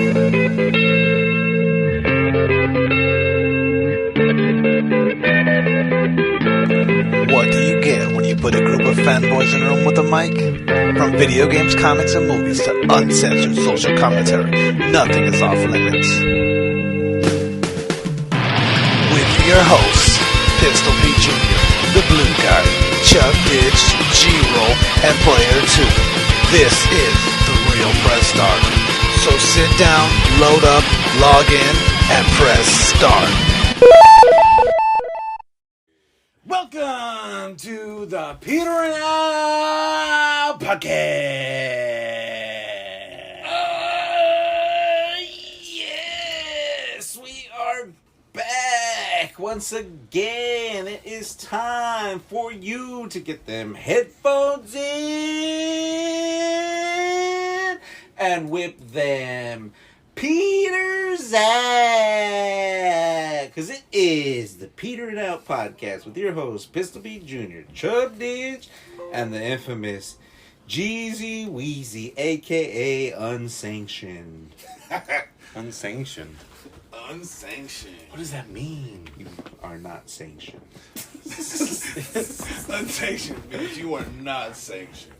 What do you get when you put a group of fanboys in a room with a mic? From video games, comics, and movies to uncensored social commentary, nothing is off limits. With your hosts, Pistol Pete Jr., The Blue Guy, Chuck Ditch, G-Roll, and Player 2. This is The Real Press Start. So sit down, load up, log in, and press start. Welcome to the Peter and Al podcast. Yes, we are back once again. It is time for you to get them headphones in and whip them Peter's out, because it is the Peter and Out podcast with your host, Pistol Pete Jr., Chub Ditch, and the infamous Jeezy Weezy, a.k.a. Unsanctioned. Unsanctioned? Unsanctioned. What does that mean? You are not sanctioned. Unsanctioned means you are not sanctioned.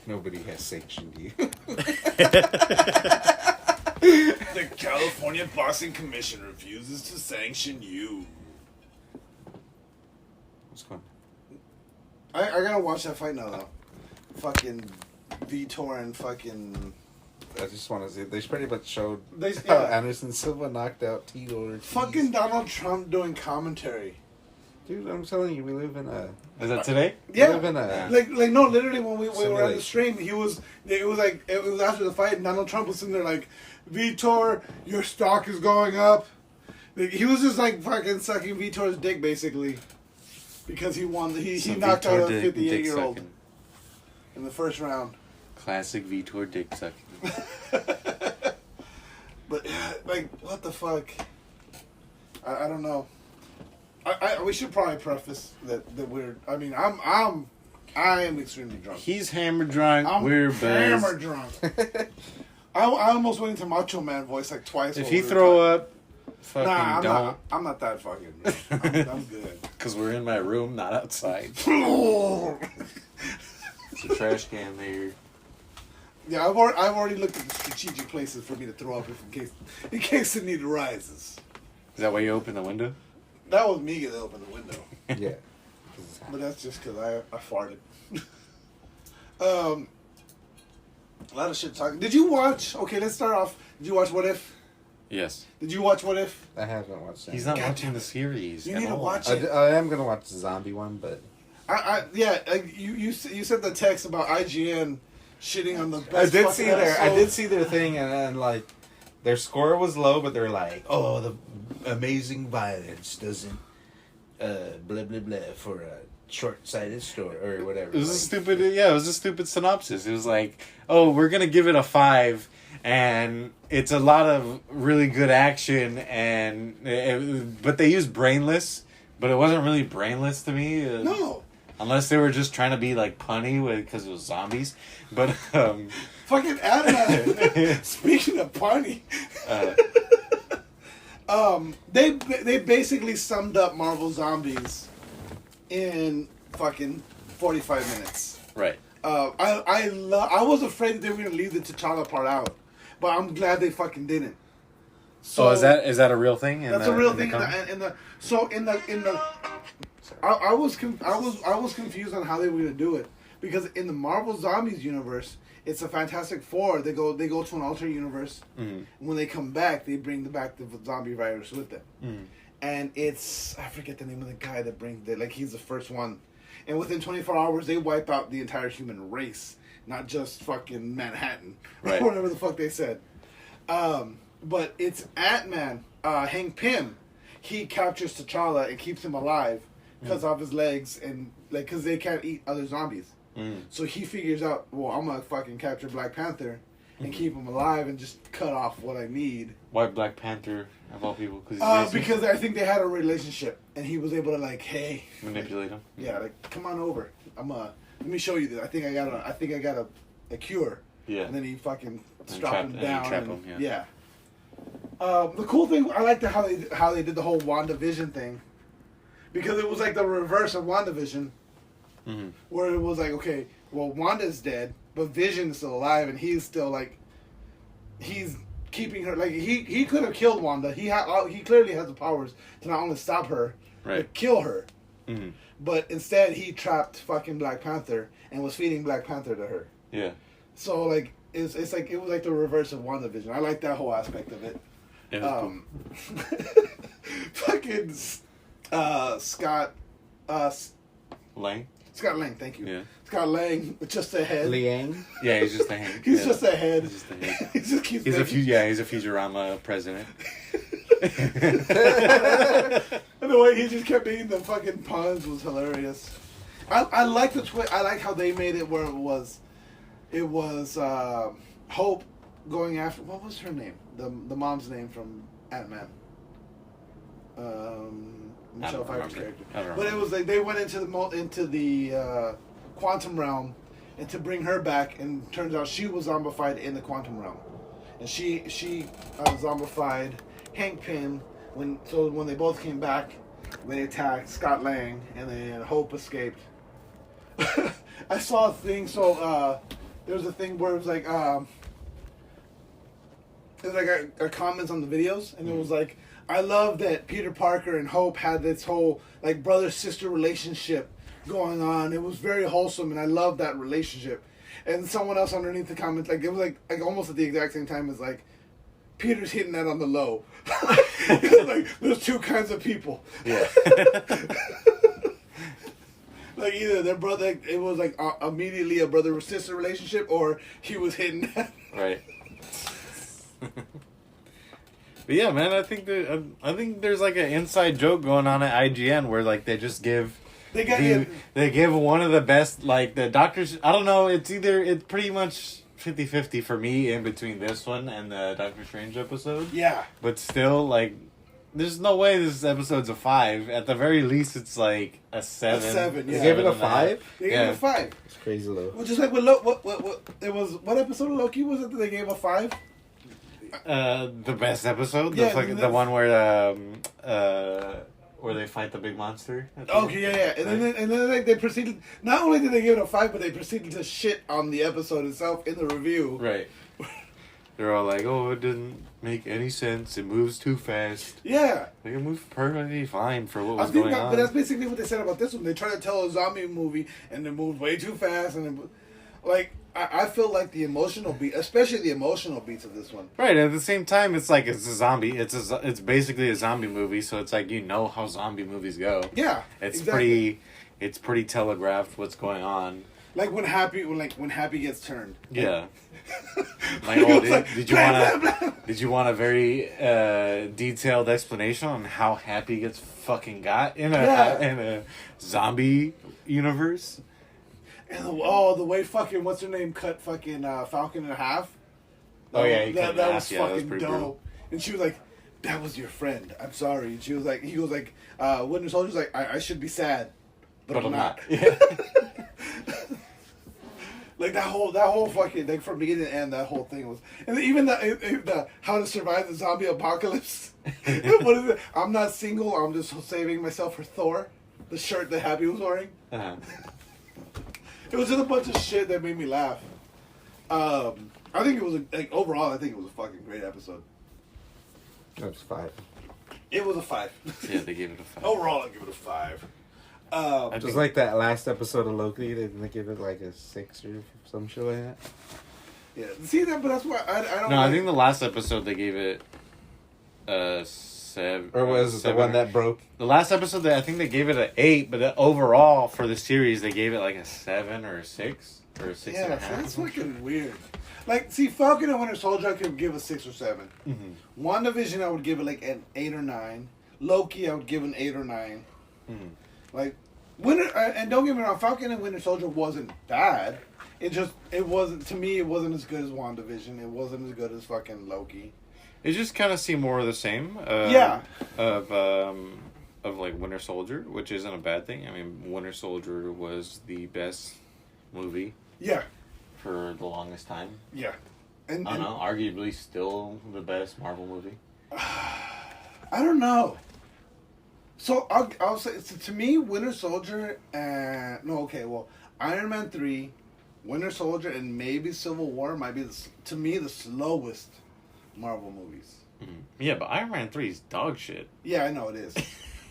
Nobody has sanctioned you. The California Boxing Commission refuses to sanction you. What's going I gotta watch that fight now, though. Fucking Vitor and fucking... I just want to say, they pretty much showed They- how yeah. Anderson Silva knocked out Tito. Fucking Donald Trump doing commentary. Dude, I'm telling you, we live in a... Is that today? Yeah. We live in a... Like no, literally when we were on the Simulation. stream, it was after the fight, and Donald Trump was sitting there like, Vitor, your stock is going up. Like, he was just like fucking sucking Vitor's dick basically, because he won. He knocked out a 58-year-old in the first round. Classic Vitor dick sucking. But like, what the fuck? I don't know. We should probably preface that we're. I mean, I am extremely drunk. He's hammer drunk. I'm We're hammer buzzed. drunk. I almost went into Macho Man voice like twice. If while he we were throw talking. up, fucking Nah, don't. I'm not that fucking. I'm good. Because we're in my room, not outside. Yeah, It's a trash can there. I've already looked at the strategic places for me to throw up in case the need arises. Is that why you open the window? That was me that opened the window, Yeah. but that's just because I farted. A lot of shit talking. Did you watch? Okay, let's start off. Did you watch What If? Yes. Did you watch What If? I haven't watched that. He's not God watching damn the it. series. You at need to all. watch it. I am going to watch the zombie one, but... You sent the text about IGN shitting on the best I did fucking see episode. their thing, and like, their score was low, but they're like, oh, the amazing violence doesn't, blah, blah, blah, for a short-sighted story, or whatever. It was a Like, stupid, yeah, it was a stupid synopsis. It was like, oh, we're going to give it a 5, and it's a lot of really good action, but they used brainless, but it wasn't really brainless to me. No. Unless they were just trying to be like punny because it was zombies. But, Fucking Adam. Speaking of punny. They basically summed up Marvel Zombies in fucking 45 minutes. right. I was afraid that they were gonna leave the T'Challa part out, but I'm glad they fucking didn't. So Is that a real thing? that's a real thing. I was confused on how they were gonna do it, because in the Marvel Zombies universe, it's a Fantastic Four. They go to an alternate universe. Mm-hmm. When they come back, they bring back the zombie virus with them. Mm-hmm. And it's, I forget the name of the guy that brings it. Like, he's the first one. And within 24 hours, they wipe out the entire human race, not just fucking Manhattan, Right. or whatever the fuck they said. But it's Ant-Man, Hank Pym. He captures T'Challa and keeps him alive because of his legs, and like, because they can't eat other zombies. So he figures out, well, I'm gonna fucking capture Black Panther and keep him alive and just cut off what I need. Why Black Panther of all people? Because I think they had a relationship, and he was able to, like, hey, manipulate him. yeah, like, come on over. Let me show you this. I think I got a cure. Yeah. And then he fucking And strap him trap down. him, yeah. The cool thing, I liked how they did the whole WandaVision thing, because it was like the reverse of WandaVision, where it was like, okay, well, Wanda's dead, but Vision's still alive, and he's still like, he's keeping her. Like he could have killed Wanda. He clearly has the powers to not only stop her, but kill her. Mm-hmm. But instead, he trapped fucking Black Panther and was feeding Black Panther to her. Yeah. So like it's like it was like the reverse of WandaVision. I like that whole aspect of it. It was cool. Fucking Scott Lang? Scott Lang, thank you. Yeah. Scott Lang, just a head. Liang. Yeah, he's just a hand. He's just a head. He's just a head. He just keeps. He's a Futurama president. And the way he just kept making the fucking puns was hilarious. I like the I like how they made it where it was Hope going after, what was her name? The mom's name from Ant-Man. Michelle Pfeiffer's character. But it was like they went into the quantum realm and to bring her back, and turns out she was zombified in the quantum realm, and she zombified Hank Pym. When they both came back, they attacked Scott Lang, and then Hope escaped. I saw a thing. So there was a thing where it was like comments on the videos, and it was like, I love that Peter Parker and Hope had this whole like brother-sister relationship going on. It was very wholesome, and I love that relationship. And someone else underneath the comments, like it was like almost at the exact same time as like, Peter's hitting that on the low. Like there's two kinds of people. Yeah. Like either their brother, it was like immediately a brother-sister relationship, or he was hitting that. Right. But yeah, man, I think there's like an inside joke going on at IGN where like they just give they give one of the best, like the doctors. I don't know. It's pretty much 50-50 for me in between this one and the Doctor Strange episode. Yeah. But still, like, there's no way this episode's a 5. At the very least, it's like a 7. A 7, yeah. They gave it a 5? They gave it a 5. It's crazy low. Which is like what it was. What episode of Loki was it that they gave a 5? The best episode, Yeah, the one where they fight the big monster. Okay, yeah. And then like, they proceeded. Not only did they give it a 5, but they proceeded to shit on the episode itself in the review. Right. They're all like, "Oh, it didn't make any sense. It moves too fast." Yeah. Like, it moved perfectly fine for what was going on. But that's basically what they said about this one. They tried to tell a zombie movie, and it moved way too fast, and I feel like the emotional beat, especially the emotional beats of this one. Right. At the same time, it's like it's a zombie. It's basically a zombie movie, so it's like how zombie movies go. Yeah. It's exactly. pretty telegraphed what's going on. Like when Happy gets turned. Yeah. Like, did you want a very detailed explanation on how Happy gets fucking got in a zombie universe? And the way fucking what's her name cut fucking Falcon in half. Oh yeah, he cut that in was half. Yeah, fucking that was dope. brutal. And she was like, "That was your friend. I'm sorry." And she was like, he goes like, Winter Soldier's like, I should be sad, but I'm not. Yeah. Like that whole fucking like from beginning to end, that whole thing was, and even the how to survive the zombie apocalypse. What is it? I'm not single. I'm just saving myself for Thor, the shirt that Happy was wearing. Uh-huh. It was just a bunch of shit that made me laugh. I think it was overall. I think it was a fucking great episode. That's 5. It was a 5. Yeah, they gave it a 5. Overall, I give it a 5. Just like that last episode of Loki, didn't they give it like a 6 or some shit like that? Yeah, see that, but that's why I don't. No, I think the last episode they gave it 7. Or was it the one that broke? The last episode, I think they gave it an 8, but overall for the series they gave it like a 7 or a 6 or a 6 and a Yeah, half. that's fucking weird. Like, see, Falcon and Winter Soldier I could give a 6 or 7. Mm-hmm. WandaVision I would give it like an 8 or 9. Loki I would give an 8 or 9. Mm-hmm. Like, and don't get me wrong, Falcon and Winter Soldier wasn't bad. It wasn't, to me, it wasn't as good as WandaVision. It wasn't as good as fucking Loki. It just kind of seemed more of the same. Yeah. Of like Winter Soldier, which isn't a bad thing. I mean, Winter Soldier was the best movie. Yeah. For the longest time. Yeah. I don't know, arguably still the best Marvel movie. I don't know. So I'll say to me, Winter Soldier and Iron Man 3, Winter Soldier, and maybe Civil War might be to me the slowest Marvel movies. Mm-hmm. Yeah, but Iron Man 3 is dog shit. Yeah, I know it is.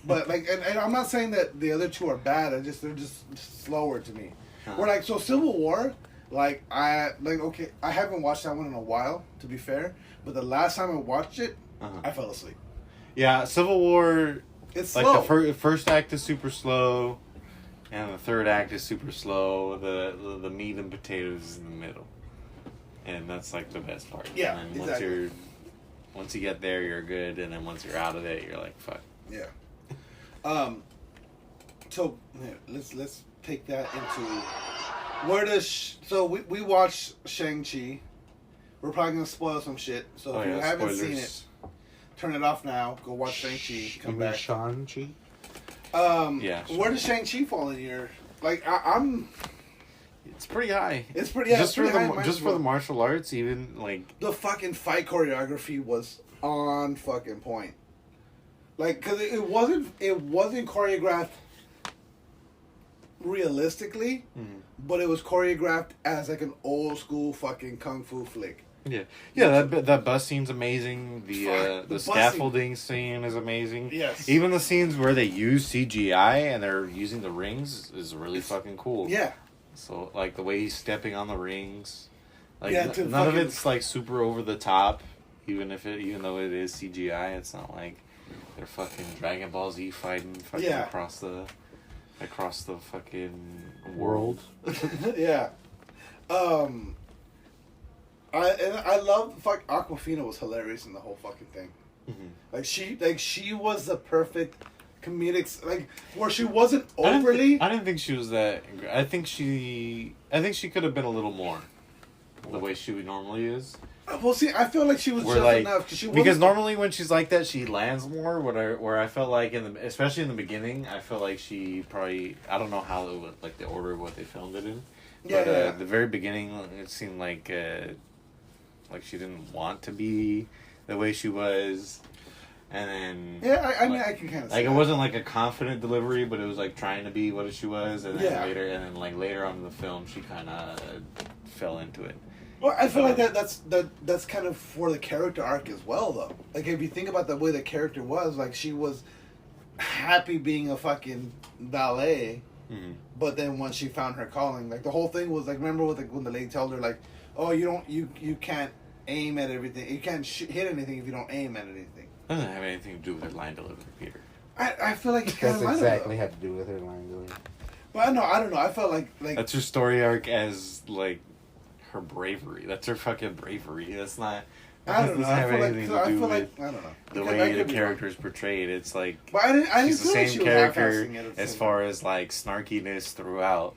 But like, and I'm not saying that the other two are bad. They're just slower to me. We're like, so Civil War, I haven't watched that one in a while, to be fair. But the last time I watched it, I fell asleep. Yeah, Civil War. It's like slow. the first act is super slow, and the third act is super slow. The meat and potatoes is in the middle, and that's like the best part. Yeah, and then exactly. Once you get there, you're good, and then once you're out of it, you're like, fuck. Yeah. So let's take that into we watched Shang-Chi. We're probably gonna spoil some shit. So if you haven't seen it, turn it off now. Go watch Shang-Chi. Come back. Shang-Chi? Yeah. Where does Shang-Chi fall in your I'm? It's pretty high. It's pretty. Yeah, just for the martial arts, even like the fucking fight choreography was on fucking point. Like, cause it wasn't choreographed realistically, but it was choreographed as like an old school fucking kung fu flick. Yeah. That bus scene's amazing. The scaffolding scene is amazing. Yes. Even the scenes where they use CGI and they're using the rings is really fucking cool. Yeah. So like the way he's stepping on the rings, like none of it's like super over the top. Even though it is CGI, it's not like they're fucking Dragon Ball Z fighting across the fucking world. Yeah. I love Aquafina was hilarious in the whole fucking thing. Mm-hmm. She was the perfect comedic, where she wasn't overly. I didn't think she was that. I think she could have been a little more, the way she normally is. Well, see, I feel like she was just enough because normally when she's like that, she lands more. Where I felt like especially in the beginning, I felt like she probably, I don't know how it was, like the order of what they filmed it in. But the very beginning, it seemed like she didn't want to be the way she was, and then I can kind of it wasn't like a confident delivery, but it was like trying to be what she was, and then later on in the film, she kind of fell into it. Well, I feel like that's kind of for the character arc as well, though. Like, if you think about the way the character was, like, she was happy being a fucking ballet, but then once she found her calling, like, the whole thing was, like, remember when the lady told her, like, oh, you can't aim at everything, you can't hit anything if you don't aim at anything. It doesn't have anything to do with her line delivery, Peter. I feel like it kind of exactly had to do with her line delivery. But I don't know. I felt like that's her story arc as like her bravery. That's her fucking bravery. That's not. I don't know. I feel with I don't know. The way the character is portrayed. It's like but I didn't she's the feel same like she character was as far as like snarkiness throughout.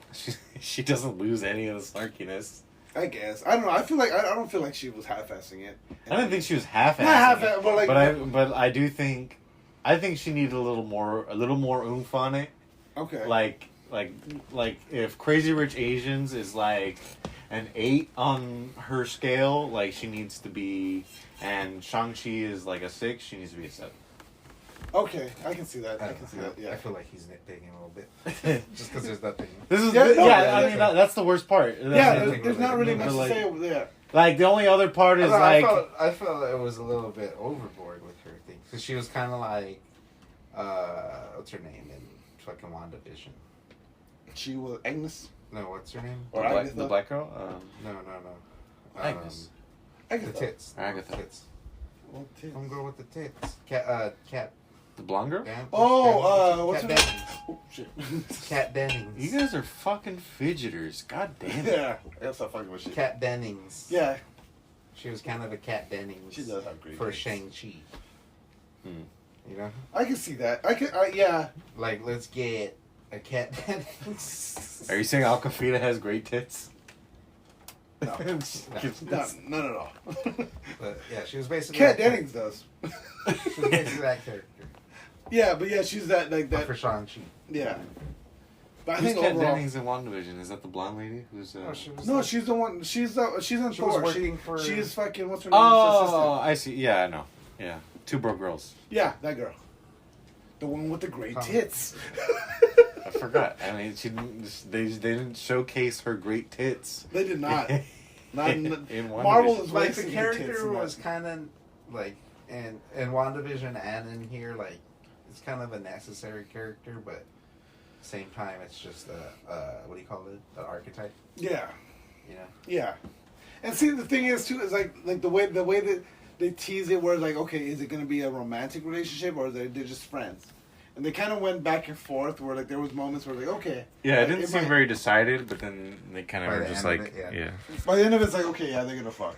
She doesn't lose any of the snarkiness. I guess I don't know. I feel like I don't feel like she was half-assing it. I didn't think she was half-assing it. But I do think, she needed a little more oomph on it. Okay. Like if Crazy Rich Asians is like an 8 on her scale, like she needs to be, and Shang-Chi is like a 6, she needs to be a 7. Okay, I can see that. Yeah, I feel like he's nitpicking a little bit, just because there's nothing. This is I mean that's the worst part. There's not really much to say over there. Like the only other part is I felt it was a little bit overboard with her thing, because she was kind of like, what's her name in fucking WandaVision? She was Agnes. No, what's her name? Or the black girl? No. Agnes. The tits. Agatha. Tits. Some girl with the tits. Cat. The blonde girl? What's her name? Oh, shit. Cat Dennings. You guys are fucking fidgeters. God damn it. Yeah, that's not fucking with shit. Cat Dennings. Yeah. She was kind of a Cat Dennings. She does have great for names. Shang-Chi. You know? I can see that. Yeah. Like, let's get a Cat Dennings. Are you saying Aquafina has great tits? No. None at all. But yeah, she was basically. Kat Dennings does. She was basically that character. Yeah, but yeah, she's that like that. For Shang-Chi. Yeah. But I Who's think Kat overall, Dennings in WandaVision? Is that the blonde lady? Who's no, she's the one. She's in She was Thor. working for. She's fucking. What's her name? Oh, I see. Yeah, I know. Yeah. Two Broke Girls. Yeah, that girl. The one with the great tits. I forgot. I mean, they didn't showcase her great tits. They did not. Not in one Marvel division. is Like, wasting the tits character in that. was kind of, like, in WandaVision and in here, like, it's kind of a necessary character, but at the same time, it's just what do you call it? An archetype, Yeah. you know? Yeah. And see, the thing is, too, is like the way that they tease it, where like, okay, is it going to be a romantic relationship or they're just friends? And they kind of went back and forth, where like there was moments where like, okay, Yeah, it like, didn't seem might- very decided, but then they kind of By were the just end of like, it, yeah. By the end of it, it's like, okay, yeah, they're gonna fuck.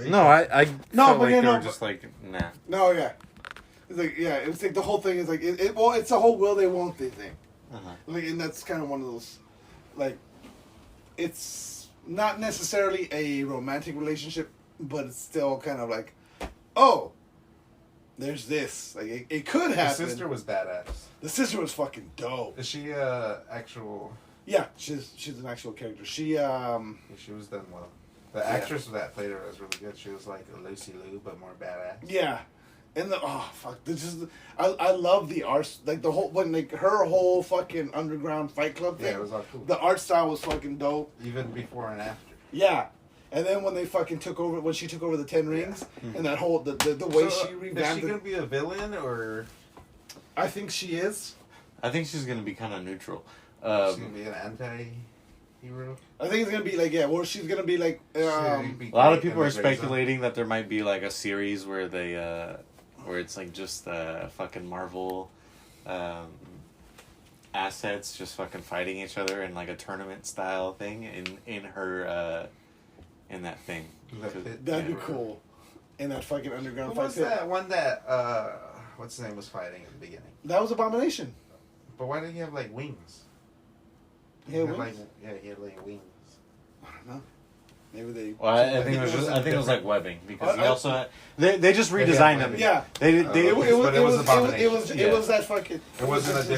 No, I No, felt but like yeah, they no, were but- just like, nah. No, yeah, it's like, yeah, it's like the whole thing is like, well, it's a whole will they won't they thing. Uh-huh. Like, and that's kind of one of those, like, it's not necessarily a romantic relationship, but it's still kind of like, oh, there's this. Like, it could The happen. sister was badass. The sister was fucking dope. Is she actual? Yeah, she's an actual character. She She was done well. The actress that played her was really good. She was like a Lucy Liu, but more badass. yeah, and the this is I love the art, like the whole her whole fucking underground fight club thing. Yeah, it was all cool. The art style was fucking dope. Even before and after. Yeah. And then when they fucking when she took over the 10 rings, and that whole, the way So, she is revamped she it, gonna be a villain or I think she is. I think she's gonna be kind of neutral. is she gonna be an anti-hero? I think it's gonna be like, yeah, or she's gonna be like, She'd A be lot of great people in are the Grey Zone. speculating that there might be like a series where they, where it's like just fucking Marvel assets just fucking fighting each other in like a tournament style thing in her in that thing. that'd be cool. In that fucking underground Who fight was pit. that one that what's his name was fighting at the beginning? That was Abomination. But why did he have like wings? He had had, wings? he had like wings. I don't know. Maybe they. Well, I think it was just, I think it was like webbing because he also had, they just redesigned them. webbing. Yeah. They It was Abomination. Yeah. that fucking. It wasn't just-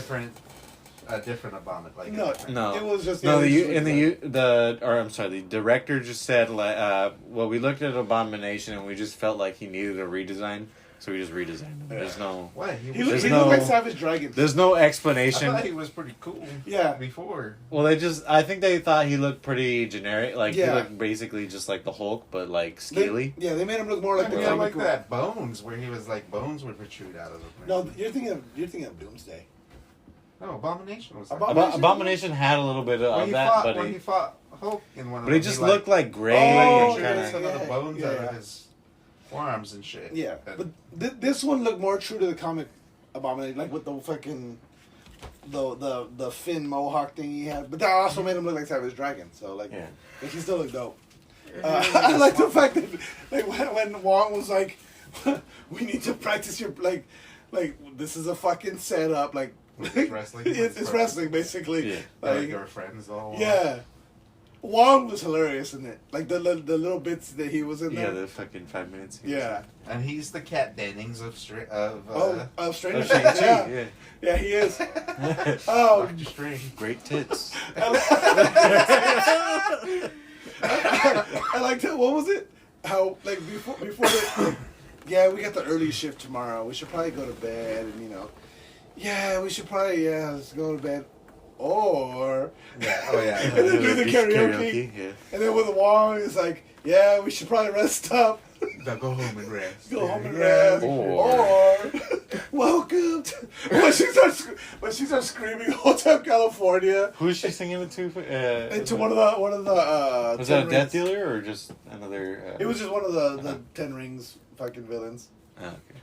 a different abomination. Like No, No, it was just. no. it was just The director just said like, well, we looked at Abomination and we just felt like he needed a redesign, so we just redesigned him. There's no, What? He There's looked no- like Savage Dragon. there's no I explanation. thought he was pretty cool. Yeah. Before. Well, I think they thought he looked pretty generic. Like Yeah. he looked basically just like the Hulk, but like scaly. They made him look more like Like the he had comic like that bones where he was like bones would protrude out of him. No, you're thinking of Doomsday. No, Abomination was. Abomination had a little bit of when he that, fought, but when he fought Hulk in one of but he them, just he, looked like gray Oh, and protruded kind yeah, of. some of the bones out yeah. of his forearms and shit. Yeah, And- but this one looked more true to the comic Abomination, like with the fucking the Finn mohawk thing he had. But that also made him look like Savage Dragon. So like, Yeah. like he still looked dope. I like the fact that like when Wong was like, "We need to practice your like this is a fucking setup." Like It's wrestling. it's wrestling basically. Yeah. Like your friends all. Yeah. Wong was hilarious in it. Like the little bits that he was in Yeah, there. the fucking 5 minutes. Yeah. And he's the Cat Dennings of Stranger Oh, Things. Shang-Chi, Yeah. yeah. Yeah, he is. Oh, Dr. Strange. Great tits. I liked it. What was it? How like before the yeah, we got the early shift tomorrow. We should probably go to bed and yeah, we should probably let's go to bed. Or Yeah. Oh yeah. And then do the karaoke. Yeah. And then with Wong it's like, yeah, we should probably rest up. Now go home and rest. Go home and rest. Or welcome to when she starts screaming Hotel California Who is she singing it to? into one of the Was 10 that a Death Rings. Dealer or just another? It was just one of the 10 Rings fucking villains. Oh, okay.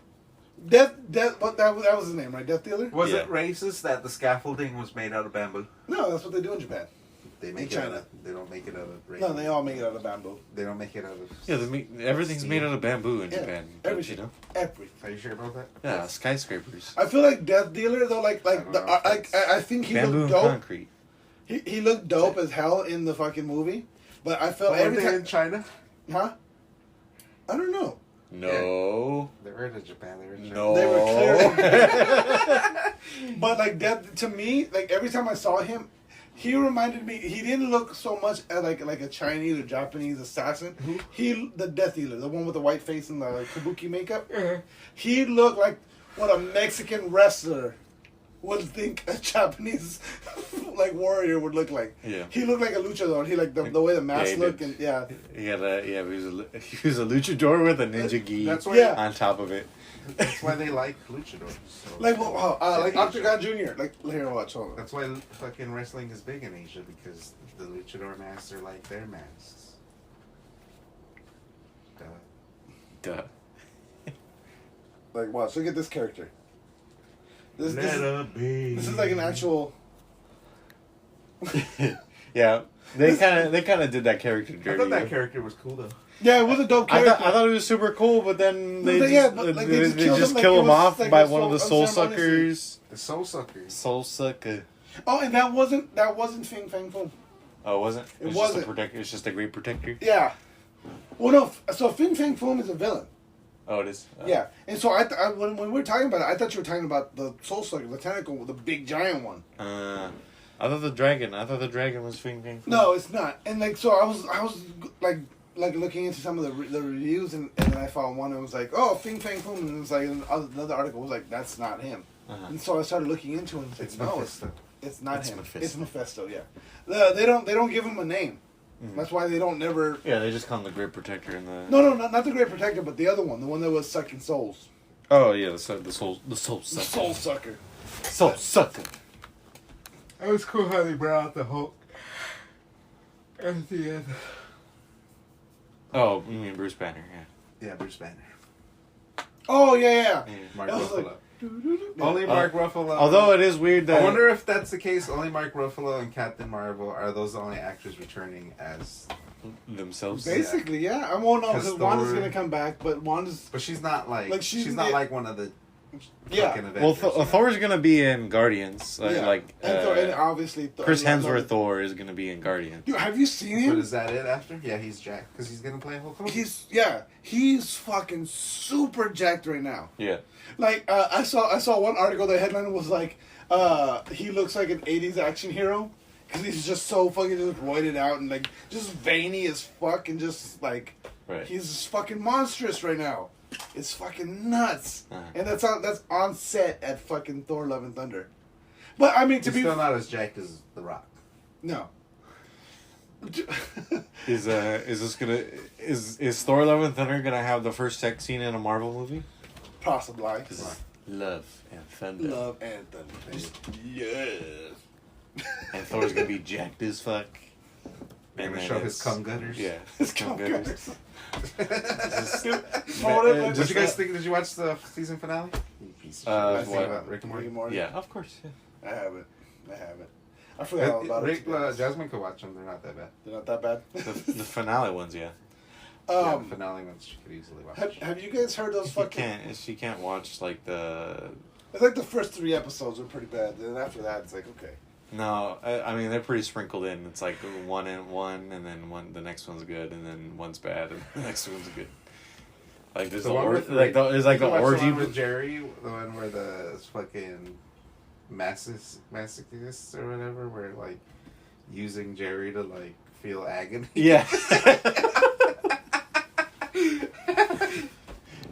Death. What that was his name, right? Death Dealer. Was Yeah. it racist that the scaffolding was made out of bamboo? No, that's what they do in Japan. They make In it China. out of, they don't make it out of. No, they all make it out of bamboo. They don't make it out of. Yeah, everything's made out of bamboo in Yeah, Japan. Don't everything. you know? Everything. Are you sure about that? Yeah, skyscrapers. I feel like Death Dealer though, like I don't the know if I think he Bamboo looked and dope. concrete. He looked dope as hell in the fucking movie, but I felt Were every they time, in China? huh? I don't know. No. They were in Japan. They were in China. No. They were clearly, but like Death to me, like every time I saw him, He reminded me. He didn't look so much like a Chinese or Japanese assassin. The Death Dealer, the one with the white face and the kabuki makeup. He looked like what a Mexican wrestler would think a Japanese like warrior would look like. Yeah. He looked like a luchador. He like the way the mask he looked did. and yeah. He had he was a luchador with a ninja gi That's why. Yeah. on top of it. That's why they like luchadors. So. Like like Octagon Jr. Like here, watch. Hold on. That's why fucking wrestling is big in Asia, because the luchador masks are like their masks. Duh. Like watch. Look at this character. This be. is like an actual. Yeah, they kind of did that character dirty. I thought that character was cool though. Yeah, it was a dope I character. thought it was super cool, but then they just just kill kill him him off like by it was one of the so soul unceremoniously. suckers. The Soul Suckers. Soul sucker. Oh, and that wasn't Fing Fang Foom. Oh, it wasn't? It was wasn't. Just a protector. It's just a great protector. Yeah. Well, no. So Fing Fang Foom is a villain. Oh, it is. Yeah, and so when we were talking about it, I thought you were talking about the Soul Sucker, the tentacle, the big giant one. I thought the dragon was Fing Fang Foom. No, it's not. And like, so I was like looking into some of the reviews, and then I found one that was like, oh, Fing Fang Foom, and it was like another article was like, that's not him. And so I started looking into it. And It's like, no, Mephisto. it's not It's him. Mephisto. It's Mephisto. Yeah, they don't give him a name. That's why they don't never. Yeah, they just call him the Great Protector in the. No, not the Great Protector, but the other one, the one that was sucking souls. Oh yeah, the soul sucker. The Soul Sucker. Soul sucker. It was cool how they brought out the Hulk at the end. Oh, you mean Bruce Banner? Yeah. Yeah, Bruce Banner. Oh yeah. Mark That was Ruffalo. like- Only Mark Ruffalo. Although it is weird that I wonder if that's the case. Only Mark Ruffalo and Captain Marvel are those the only actors returning as. themselves. Basically, yeah. I won't know because Because Wanda's Thor- gonna come back, but Wanda's But she's not like. Like, she's she's not the- like one of the. yeah. Fucking Well, Avengers, you know? Thor's gonna be in Guardians. Yeah. And obviously Chris yeah, Hemsworth Thor is gonna be in Guardians. Dude, have you seen But him? is that it after? Yeah, he's Jack because he's gonna play Hulk Hogan. He's fucking super jacked right now. Yeah. Like I saw one article. The headline was like, he looks like an '80s action hero because he's just so fucking just roided out and like just veiny as fuck and just like Right. he's just fucking monstrous right now. It's fucking nuts, Uh-huh. and that's on set at fucking Thor: Love and Thunder. But I mean, to He's be still not as jacked as The Rock. no. Is Thor: Love and Thunder gonna have the first sex scene in a Marvel movie? Possibly. Love and thunder. Love and Thunder. Yes. And Thor's gonna be jacked as fuck. They're And gonna then show his it's- cum gutters. Yeah, His cum gutters. Just- What you guys think? Did you watch the season finale? You piece of shit. what? About Rick and Morty? Rick and Morty? Yeah, of course. Yeah. I haven't. I forgot all about Rick, it. Jasmine could watch them. They're not that bad. They're not that bad. The finale ones, yeah. Yeah, the finale ones she could easily watch. Have you guys heard those fucking? She can't watch like the. It's like the first 3 episodes are pretty bad. Then after that, it's like okay. No, I mean they're pretty sprinkled in. It's like one and one, and then one. The next one's good, and then one's bad, and the next one's good. Like there's The one with it's like the You watch orgy. one with Jerry, the one where the fucking masochists or whatever, where like using Jerry to like feel agony. Yeah.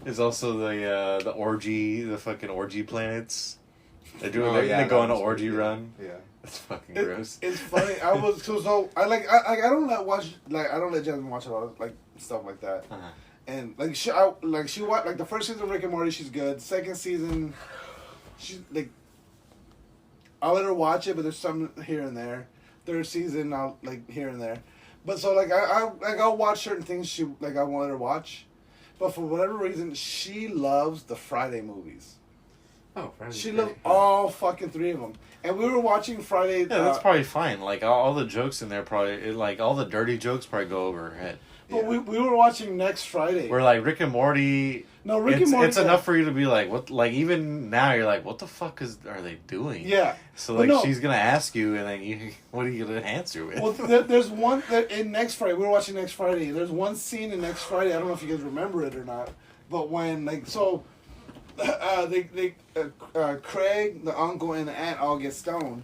There's also the orgy, the fucking orgy planets. They do. They go on an orgy run. Yeah. That's fucking gross. It's funny. I was so I don't let Jasmine watch a lot of like stuff like that. Uh-huh. And she watched like the first season of Rick and Morty. She's good. Second season, she's like, I'll let her watch it, but there's some here and there. Third season, I'll like here and there. But so like I'll watch certain things I want her to watch, but for whatever reason she loves the Friday movies. Oh, Friday. She loves all fucking 3 of them. And we were watching Friday. Yeah, that's probably fine. Like all the jokes in there, probably like all the dirty jokes probably go over her head. But we were watching next Friday. Where like Rick and Morty. No, Rick and Morty. It's enough for you to be like, what? Like even now, you're like, what the fuck are they doing? Yeah. So Well, like no. she's gonna ask you, and then what are you gonna answer with? Well, there's one that in Next Friday. We were watching Next Friday. There's one scene in Next Friday. I don't know if you guys remember it or not. But when Craig, the uncle, and the aunt all get stoned,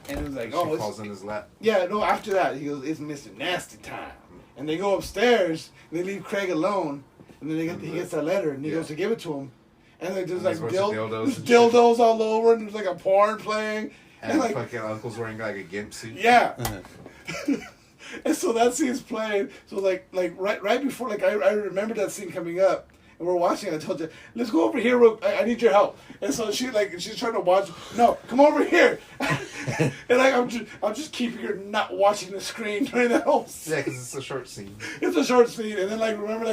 And it was like, She oh, falls in his lap. yeah, no, after that, he goes, it's Mr. Nasty time. And they go upstairs, and they leave Craig alone, and then he gets that letter, and he goes to give it to him. And like, there's like dildos all over, and there's like a porn playing. And like, fucking uncle's wearing like a gimp suit. yeah. And so that scene's playing. So like right before, like I remember that scene coming up. And we're watching. I told you, let's go over here. I need your help. And so she's trying to watch. No, come over here. And like I'm just keeping her not watching the screen during that whole scene. Yeah, because it's a short scene. It's a short scene, and then like remember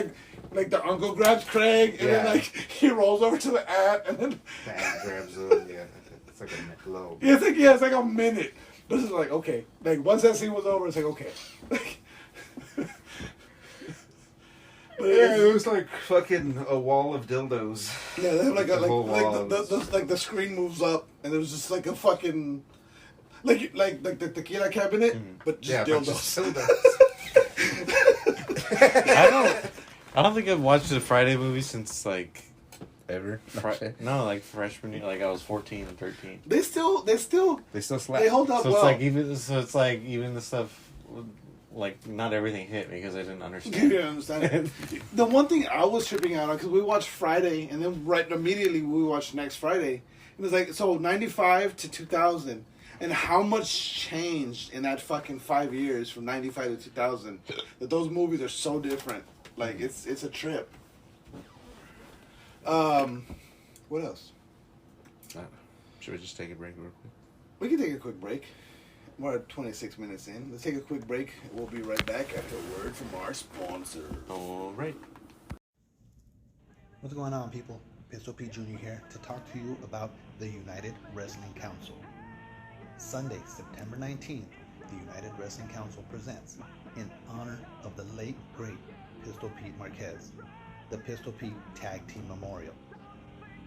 like the uncle grabs Craig, and then like he rolls over to the aunt, and then the aunt grabs him. Yeah, it's like a low. It's like a minute. This is like okay. Like once that scene was over, it's like okay. Yeah, it was like fucking a wall of dildos. Yeah, they have The the screen moves up, and there's just like a fucking like the tequila cabinet, but just dildos. I don't think I've watched a Friday movie since like Ever? no, like freshman year, like I was 14 and 13. They still slap. they hold up So well. it's like even the stuff. Like, not everything hit me because I didn't understand. You didn't understand it. The one thing I was tripping out on, because we watched Friday, and then right immediately we watched next Friday. It was like, so 95 to 2000. And how much changed in that fucking 5 years from 95 to 2000. That those movies are so different. Like, it's a trip. What else? Should we just take a break real quick? We can take a quick break. We're at 26 minutes in. Let's take a quick break. We'll be right back after a word from our sponsor. All right. What's going on, people? Pistol Pete Jr. here to talk to you about the United Wrestling Council. Sunday, September 19th, the United Wrestling Council presents, in honor of the late, great Pistol Pete Marquez, the Pistol Pete Tag Team Memorial.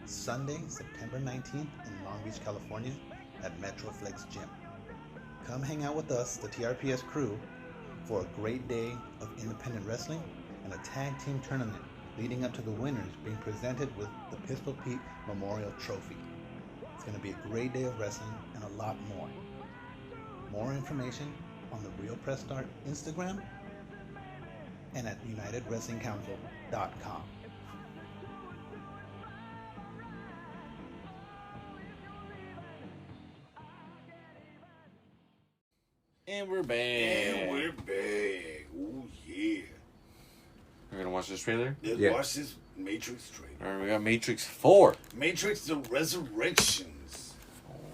Sunday, September 19th in Long Beach, California at Metroflex Gym. Come hang out with us, the TRPS crew, for a great day of independent wrestling and a tag team tournament leading up to the winners being presented with the Pistol Pete Memorial Trophy. It's going to be a great day of wrestling and a lot more. More information on the Real Press Start Instagram and at UnitedWrestlingCouncil.com. And we're back. Oh, yeah. We're going to watch this trailer? Let's Yeah. watch this Matrix trailer. All right, we got Matrix 4. Matrix the Resurrections.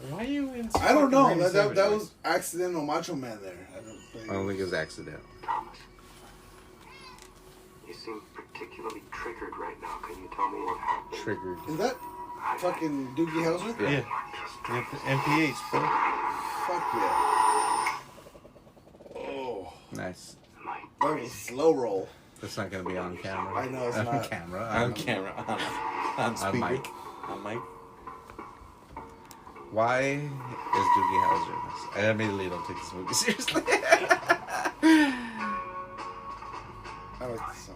Why are you in I don't know. fucking That 97? was accidental Macho Man there. I don't think it was accidental. Thomas, you seem particularly triggered right now. Can you tell me what happened? Triggered. Is that fucking Doogie Howser? Yeah. MPH, bro. Fuck yeah. Oh. Nice. My That was a slow roll. That's not going to be on camera. I know it's on not. camera. On camera. On speaker. mic. On mic. Why is Doogie Howser in this? I immediately don't take this movie seriously. I like this song.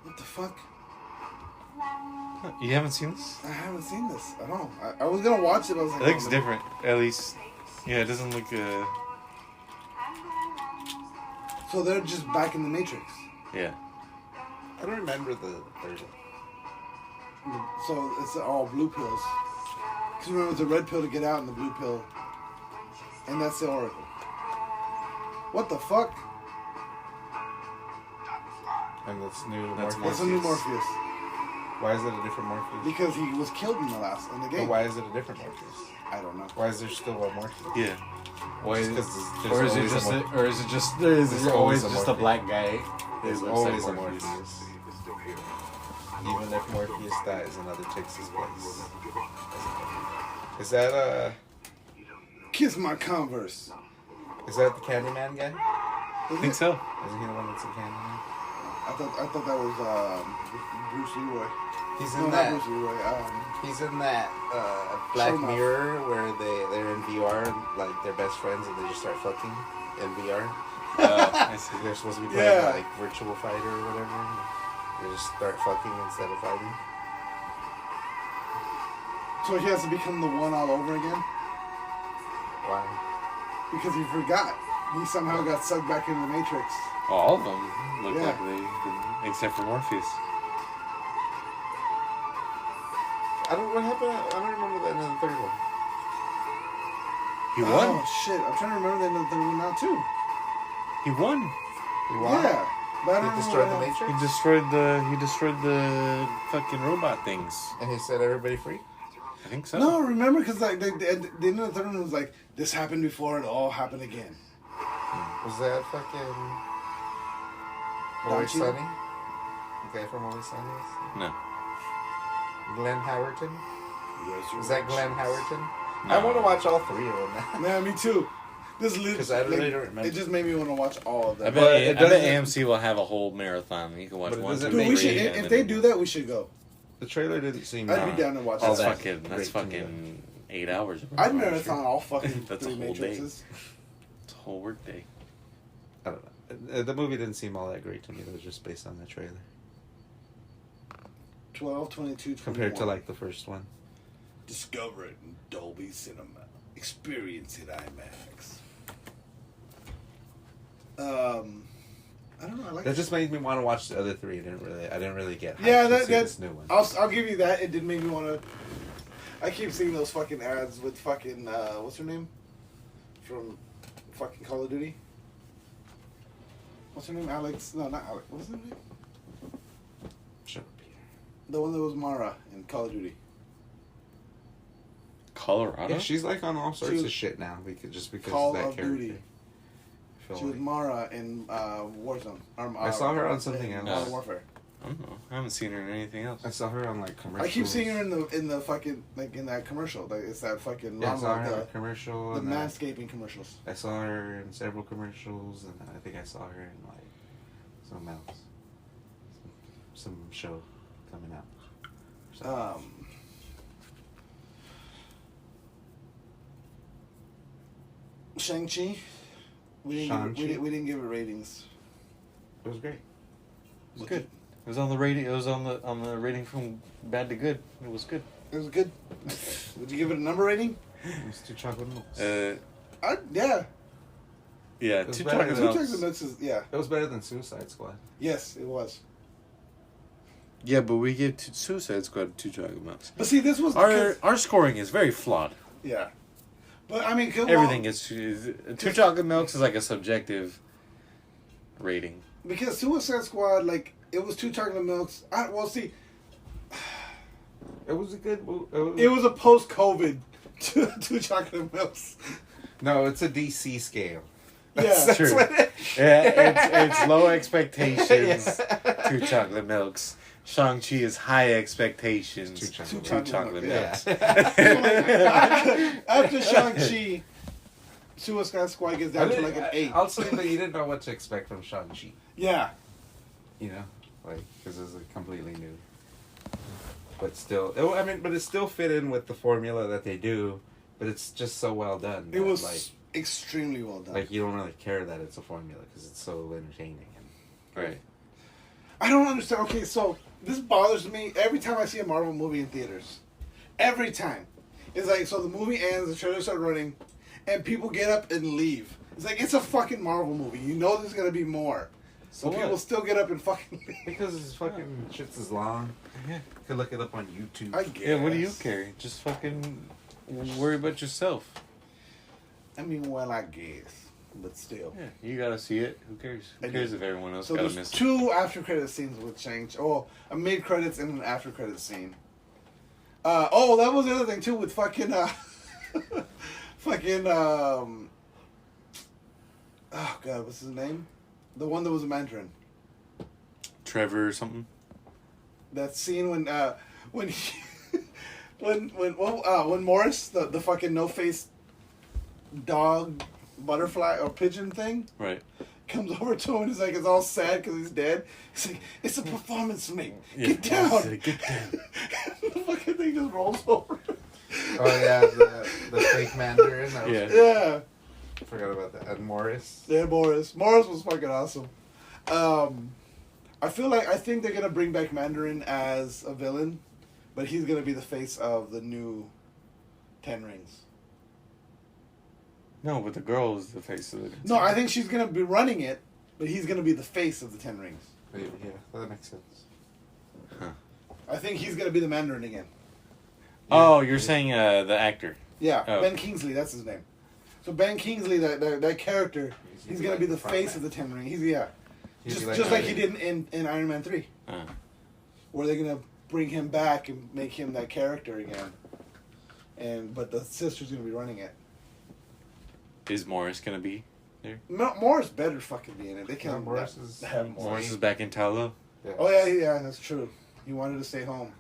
What the fuck? You haven't seen this? I haven't seen this at all. I was gonna watch it, but I was like, It looks oh, different, at least. Yeah, it doesn't look. So they're just back in the Matrix. Yeah. I don't remember the third one. So it's all blue pills. Because remember, it's a red pill to get out and the blue pill. And that's the Oracle. What the fuck? And that's new That's Morpheus. What's a new Morpheus? Why is it a different Morpheus? Because he was killed in the game. But why is it a different Morpheus? I don't know. Why is there still a Morpheus? Yeah. Why is, Because or is it just? Or is it just? Is There's it always always a just a Morpheus. black guy? There's It looks like always a Morpheus. Morpheus. Even if Morpheus dies, another takes his place. Is that Kiss my Converse. is that the Candyman guy? I think so. Isn't he the one that's a Candyman? I thought that was Bruce Leroy. He's No, in not that. Bruce Leroy. He's in that Black Show 'em off. Mirror where they're in VR and like they're best friends and they just start fucking in VR. I see. They're supposed to be playing Yeah. like virtual fighter or whatever. They just start fucking instead of fighting. So he has to become the one all over again? Why? Because he forgot. He somehow got sucked back into the Matrix. All of them look Yeah. like they did, except for Morpheus. What happened? I don't remember that in the third one. He won. Oh, shit. I'm trying to remember the end of the third one now, too. He won. You want? Yeah. But I don't He remember destroyed the what Matrix? He destroyed the fucking robot things. And he set everybody free? I think so. No, remember? Because like, the end of the third one was like, this happened before, it all happened again. Was that fucking... Don Always Cheadle? Sunny? The guy from Always Sunny? No. Glenn Howerton? Is that Glenn Howerton? No. I want to watch all three of them now. Yeah, me too. This Because I really don't remember. It just made me want to watch all of I them. bet, But it I bet doesn't- AMC will have a whole marathon. You can watch But it one, doesn't two, Dude, make we should. three, and If then- they do that, we should go. The trailer didn't seem... I'd be down to watch all That's that. fucking. That's great to me. fucking 8 hours. of I'd watching. marathon all fucking That's a three whole day. Matrixes. It's a whole work day. I don't know. The movie didn't seem all that great to me. It was just based on the trailer. 12, 22, 21. Compared to, like, the first one. Discover it in Dolby Cinema. Experience it IMAX. I don't know. I like That just made me want to watch the other three. I didn't really get hyped Yeah, to that see this new one. I'll give you that. It did make me want to. I keep seeing those fucking ads with fucking what's her name from fucking Call of Duty. What's her name? Alex? No, not Alex. What's her name? Shut up, Peter. The one that was Mara in Call of Duty. Colorado. Yeah, she's like on all sorts was- of shit now because Call of that of character. Duty. I feel She was like- Mara in Warzone. I saw her on something in else. Modern Warfare. I don't know. I haven't seen her in anything else. I saw her on like commercials. I keep seeing her in the fucking like in that commercial. Like it's that fucking Yeah, I saw her in a the commercial. the and then manscaping commercials. I saw her in several commercials, and I think I saw her in like something else, some show coming out. or something. Shang-Chi. We didn't give it ratings. It was great. It was good. It was on the rating. It was on the rating from bad to good. It was good. It was good. Would you give it a number rating? It was 2 chocolate milks. Yeah. Yeah, It was two better chocolate than- Two milks. chocolate milks is yeah. It was better than Suicide Squad. Yes, it was. Yeah, but we gave Suicide Squad 2 chocolate milks. But see, this was Our because, our scoring is very flawed. yeah. But I mean, Everything is 2 chocolate milks is like a subjective rating. because Suicide Squad, like it was 2 chocolate milks. See, It was a good movie. it was a post-COVID 2 chocolate milks. No, it's a DC scale. Yeah, True. what it- Yeah, it's low expectations. 2 chocolate milks. Shang-Chi is high expectations. 2 chocolate 2 milks. chocolate Yeah. milks. After Shang-Chi, Suicide Squad gets down to like an 8. I'll say that you didn't know what to expect from Shang-Chi. Yeah. You know? Like, because it's completely new. But still, but it still fit in with the formula that they do, but it's just so well done. It that, was like, extremely well done. like you don't really care that it's a formula because it's so entertaining. Right. I don't understand. Okay, so this bothers me every time I see a Marvel movie in theaters. Every time. It's like, so the movie ends, the trailers start running, and people get up and leave. It's like, it's a fucking Marvel movie. You know there's going to be more. So For people what? still get up and fucking leave. Because it's fucking shit's is long. Yeah. You can look it up on YouTube. I guess. Yeah, what do you care? Just fucking worry about yourself. I mean, well, I guess. But still. Yeah, you gotta see it. Who cares? Who I cares do. if everyone else So gotta there's miss it? 2 after-credit scenes with Shang-Chi. Oh, a mid-credits and an after-credit scene. Oh, that was the other thing, too, with fucking, oh, God, what's his name? The one that was a Mandarin. Trevor or something? That scene when he, when Morris, the fucking no-face dog, butterfly, or pigeon thing, Right. comes over to him and he's like, it's all sad because he's dead. He's like, it's a performance, mate. Yeah. Get down. Get down. The fucking thing just rolls over. Oh yeah, the fake Mandarin. That was, Yeah. Yeah. I forgot about that. And Morris. Yeah, Morris. Morris was fucking awesome. I think they're gonna bring back Mandarin as a villain, but he's gonna be the face of the new Ten Rings. No, but the girl is the face of it. No, I think she's gonna be running it, but he's gonna be the face of the Ten Rings. Yeah, that makes sense. I think he's gonna be the Mandarin again. Oh, you're saying the actor. Yeah, Oh. Ben Kingsley, that's his name. So Ben Kingsley, that character, he's gonna be the face of the Ten Rings. He's just like he did in Iron Man 3, where they're gonna bring him back and make him that character again. But the sister's gonna be running it. Is Morris gonna be there? Morris better fucking be in it. They can't. Morris is have Morris is back in Talo. Yeah. Oh yeah, that's true. He wanted to stay home.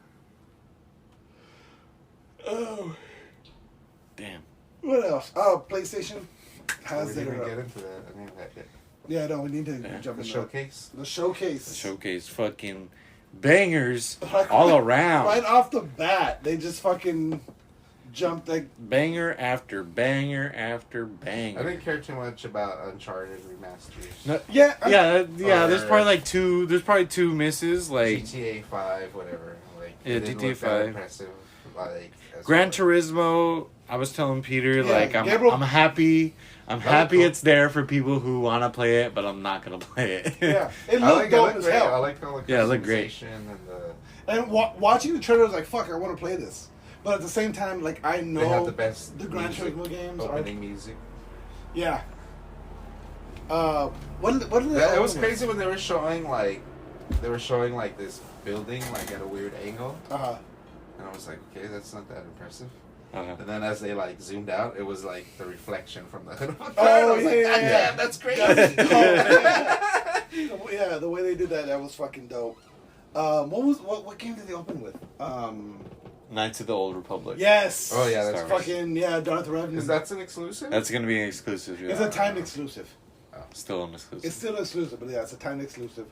Oh, Damn. what else? Oh, PlayStation We has didn't their. even get into that. I mean, Yeah, no, we need to Yeah. jump the into showcase. The showcase. The showcase fucking bangers Like, all around. Right off the bat, they just fucking jumped like. Banger after banger after I banger. didn't care too much about Uncharted remasters. No, Yeah, yeah. There's Or- probably like two. There's probably two misses. Like GTA 5, whatever. Like, Yeah, it didn't GTA look that 5. impressive. Like, as Gran far- Turismo. I was telling Peter, Yeah, like Gabriel- I'm happy. I'm That happy looked cool. it's there for people who want to play it, but I'm not gonna play it. Yeah, it I looked like dope it. as Great. hell. I like all the Yeah, it looked great. customization and the. And watching the trailer, I was like, "Fuck, I want to play this." But at the same time, like I know They have the best the Gran music, Turismo games are. opening music. Yeah. What did they? It was open crazy when they were showing like this building like at a weird angle, with? and I was like, okay, that's not that impressive. Uh-huh. And then as they like zoomed out, it was like the reflection from the hood of a car. Oh, I was like, yeah, God yeah. damn, that's crazy. Yeah, the way they did that was fucking dope. What game did they open with? Knights of the Old Republic. Yes. Oh, yeah, that's Star Wars. fucking Darth Revan. Is that an exclusive? That's gonna be an exclusive. Yeah. It's a timed exclusive. Still an exclusive. It's still exclusive, but yeah, it's a timed exclusive.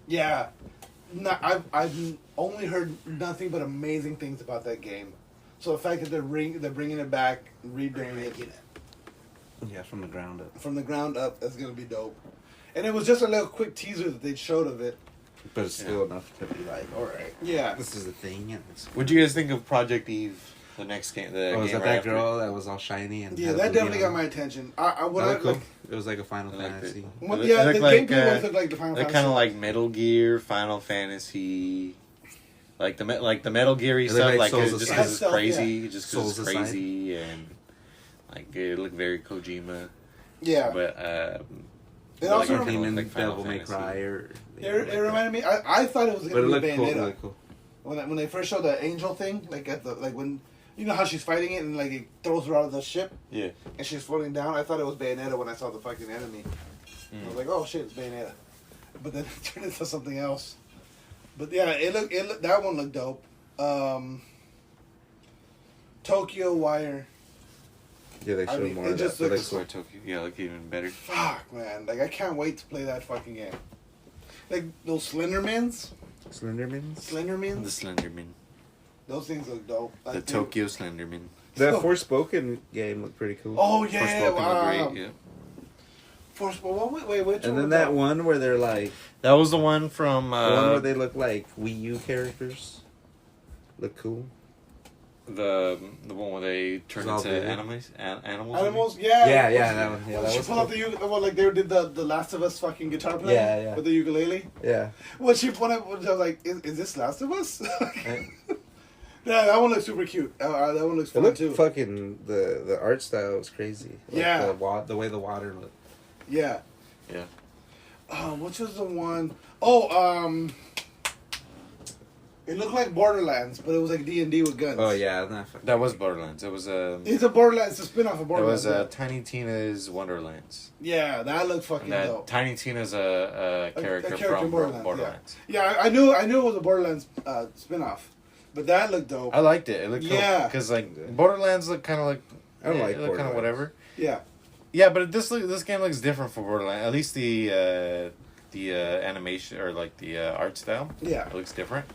Yeah. No, I've only heard nothing but amazing things about that game. So the fact that they're bringing it back, redoing it Yeah, from the ground up. from the ground up, that's gonna be dope. And it was just a little quick teaser that they showed of it. But it's still enough to be like, all right, Yeah. this is the thing. And it's What'd you guys think of Project Eve, the next game? The was game that right that after? girl that was all shiny and Yeah, had a that booty definitely got on? my attention. That looked cool. It was like a Final I liked Fantasy. it. Well, It yeah, the looked like, gameplay always looked like the Final They're Fantasy. kind of like Metal Gear, Final Fantasy, like the Metal Geary It stuff, looked like like just Souls because it's Aside. crazy, just because Souls it's Aside. crazy, and like it looked very Kojima. Yeah. But It also like, Demon like Final Devil May Fantasy. Cry or. it reminded me. I thought it was But gonna it be looked cool. It Bayonetta looked cool. when they first showed the angel thing, like when you know how she's fighting it and like it throws her out of the ship Yeah. and she's floating down. I thought it was Bayonetta when I saw the fucking enemy. I was like, oh shit, it's Bayonetta. But then it turned into something else. But yeah, it looked that one looked dope. Tokyo Wire. Yeah, they I showed mean, more it of just that. But looks- they- Tokyo, yeah, look even better. Fuck, man. Like, I can't wait to play that fucking game. Like, those Slendermans? Slendermans? The Slendermans? Slenderman, Those things look dope. I the think- Tokyo Slenderman. That Oh. Forspoken game looked pretty cool. Oh, yeah. Forspoken Wow. looked great. Yeah. Wait, which And one then was that one where they're like, That was the one from the one where they look like Wii U characters. Look cool. the one where they turn It's all into good. animals. Animals? Yeah. Yeah, that one. Yeah, When that she was pulled out cool. the like they did the Last of Us fucking guitar player Yeah. with the ukulele. Yeah. When she put it, I was like, is this Last of Us? Yeah, that one looks super cute. That one looks It fun looked too. fucking, the art style was crazy. Like Yeah. The way the water looked. Yeah. Yeah. Which was the one? It looked like Borderlands, but it was like D&D with guns. Oh, yeah. Not That was Borderlands. It was It's a Borderlands. It's a spin-off of It Borderlands. was Tiny Tina's Wonderlands. Yeah, that looked fucking And that dope. Tiny Tina's a character, character from in Borderlands, Borderlands. Yeah, I knew it was a Borderlands spin-off, but that looked dope. I liked it. It looked cool. Yeah. Because like Borderlands look kind of like I don't like it looked kind of Borderlands. whatever. Yeah, Yeah, but this game looks different for Borderlands. At least the animation or like the art style. yeah. It looks different.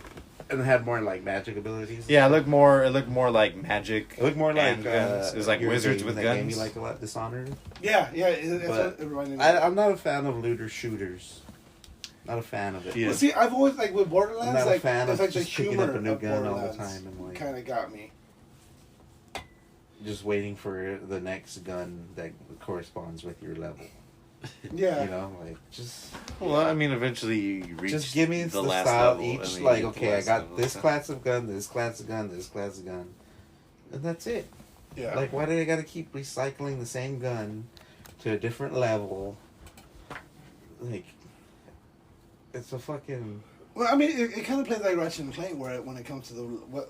And it had more, like, magic abilities. Yeah, it looked more like magic. It looked more like guns. It was like your wizards game, with that guns. game you like a lot, Dishonored. Yeah, it's But what it reminded me. I'm not a fan of looter shooters. Not a fan of it. Yeah. Well, see, I've always like with Borderlands, I'm not like a fan it's of like the just picking humor up a new of gun all the Borderlands time and like. kind of got me. just waiting for the next gun that corresponds with your level. Yeah. You know, like just. Well, I mean, eventually you reach. Just give me the the last style level, each. and then Like, you get the okay, I last got level, this so. class of gun, this class of gun, this class of gun, and that's it. Yeah. Like, why do they gotta keep recycling the same gun to a different level? Like, it's a fucking. Well, I mean, it kind of plays like Ratchet and Clank, where when it comes to the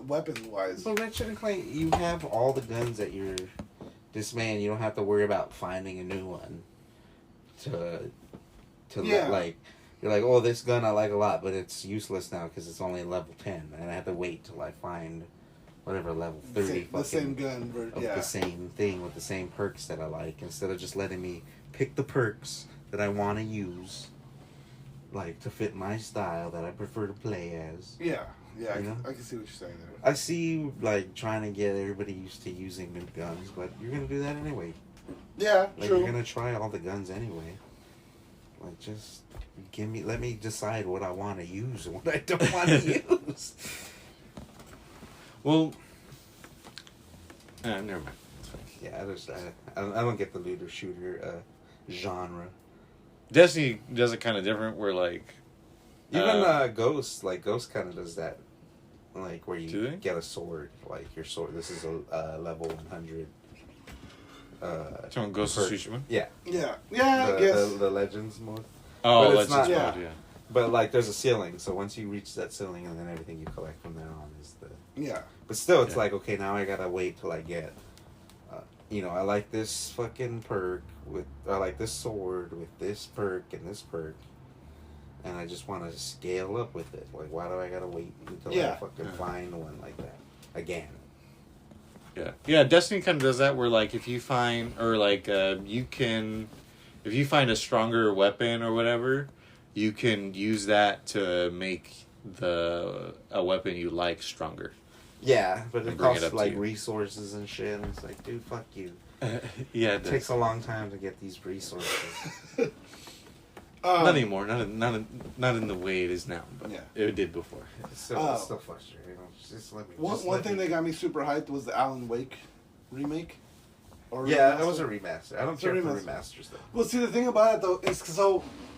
weapons wise. But Ratchet and Clank, you have all the guns at your dismay. You don't have to worry about finding a new one. Yeah. Like, you're like, oh, this gun I like a lot, but it's useless now because it's only level 10, and I have to wait till I find whatever level 30 the same gun, of yeah. the same thing with the same perks that I like, instead of just letting me pick the perks that I want to use, like, to fit my style that I prefer to play as. Yeah, yeah, You know? I can see what you're saying there. I see, like, trying to get everybody used to using new guns, but you're going to do that anyway. Yeah, Like, true. you're going to try all the guns anyway. Like, just let me decide what I want to use and what I don't want to use. Well, never mind. It's fine. Yeah, I don't get the looter shooter genre. Destiny does it kind of different, where like Even Ghost kind of does that. Like, where Do you they? get a sword. Like, your sword, this is a level 100. someone Ghost of perk. Tsushima. Yeah. Yeah, I guess. The Legends mode. Oh, But it's Legends not- mode, yeah. But, like, there's a ceiling, so once you reach that ceiling, and then everything you collect from there on is the... Yeah. But still, it's Yeah. like, okay, now I gotta wait till I get... I like this fucking perk I like this sword with this perk and this perk. And I just want to scale up with it. Like, why do I gotta wait until I Yeah. fucking find one like that? Again. Yeah, Destiny kind of does that, where like if you find, or like you can, if you find a stronger weapon or whatever, you can use that to make a weapon you like stronger. Yeah, but it And bring it costs, up to like, you. resources and shit. And it's like, dude, fuck you. Yeah, It takes a long time to get these resources. not anymore. Not in the way it is now, but Yeah. it did before. It's still frustrating. Just let me... One thing that got me super hyped was the Alan Wake remake. Or Yeah, remaster. that was a remaster. I don't It's a care for remaster. remasters, though. Well, see, the thing about it though is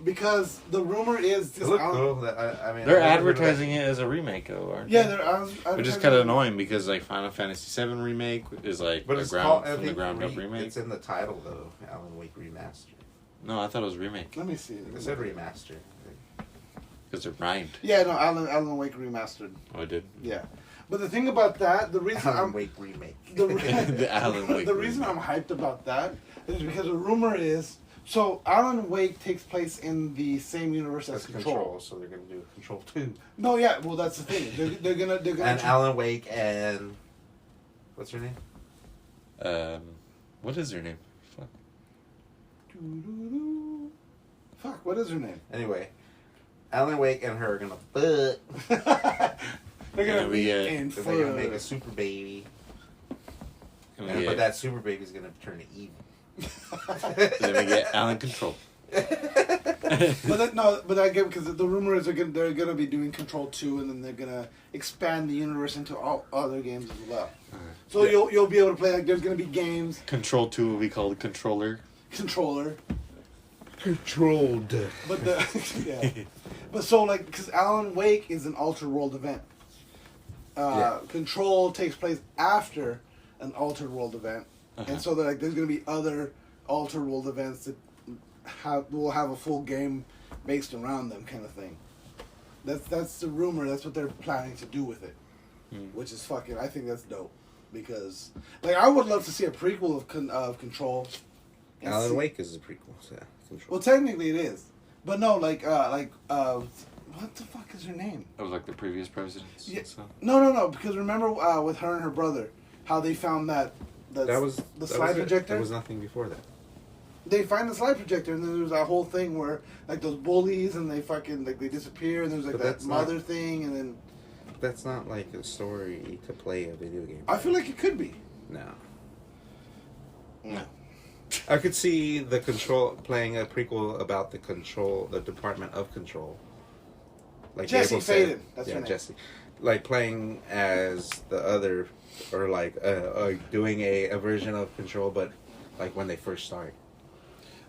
because the rumor is It this looked Alan. cool. I mean, They're I never heard of advertising it as a remake, though, aren't Yeah, they? they're advertising. Which is kind of annoying, because like Final Fantasy VII remake is like But a it's called, I from the think, ground up remake. It's in the title, though. Alan Wake Remaster. No, I thought it was remake Let me see. It said remaster. because it rhymed. Yeah, no, Alan Wake remastered. Oh, it did. Yeah, but the thing about that, the reason Alan I'm Wake remake. The Alan Wake the reason remake. I'm hyped about that is because the rumor is so Alan Wake takes place in the same universe as That's Control. so they're gonna do Control 2. No, yeah, well that's the thing. They're gonna And Alan Wake and what's her name? What is her name? Fuck. Fuck, what is her name? Anyway, Alan Wake and her are gonna fuck. They're Yeah, gonna we, be in They're gonna make a fuck. super baby, And and, we but get, that super baby's gonna turn to evil. then we get Alan Control. But I get because the rumor is they're gonna be doing Control 2, and then they're gonna expand the universe into all other games as well. So Yeah. you'll be able to play, like, there's gonna be games, Control 2 will be called Controller. controller, Controlled. but yeah. But so, like, because Alan Wake is an altered world event. Yeah. Control takes place after an altered world event, Uh-huh. and so there's going to be other altered world events that will have a full game based around them, kind of thing. That's the rumor. That's what they're planning to do with it, which is fucking. I think that's dope because, like, I would love to see a prequel of Control. and Alan see- Wake is the prequel. So yeah, Control. Well, technically it is, but no, what the fuck is her name? That was like the previous presidents. Yeah. So. No, because remember with her and her brother, how they found that that slide was it. projector? There was nothing before that. They find the slide projector, and then there was that whole thing where, like, those bullies, and they fucking, like, they disappear, and there's, like, But that that's not- mother thing, and then... That's not like a story to play a video game. I feel like it could be. No. No. I could see the Control playing a prequel about the Department of Control. Like Jesse Gable said. Faden, that's her name. Jesse. like playing as the other, or like doing a version of Control, but like when they first start.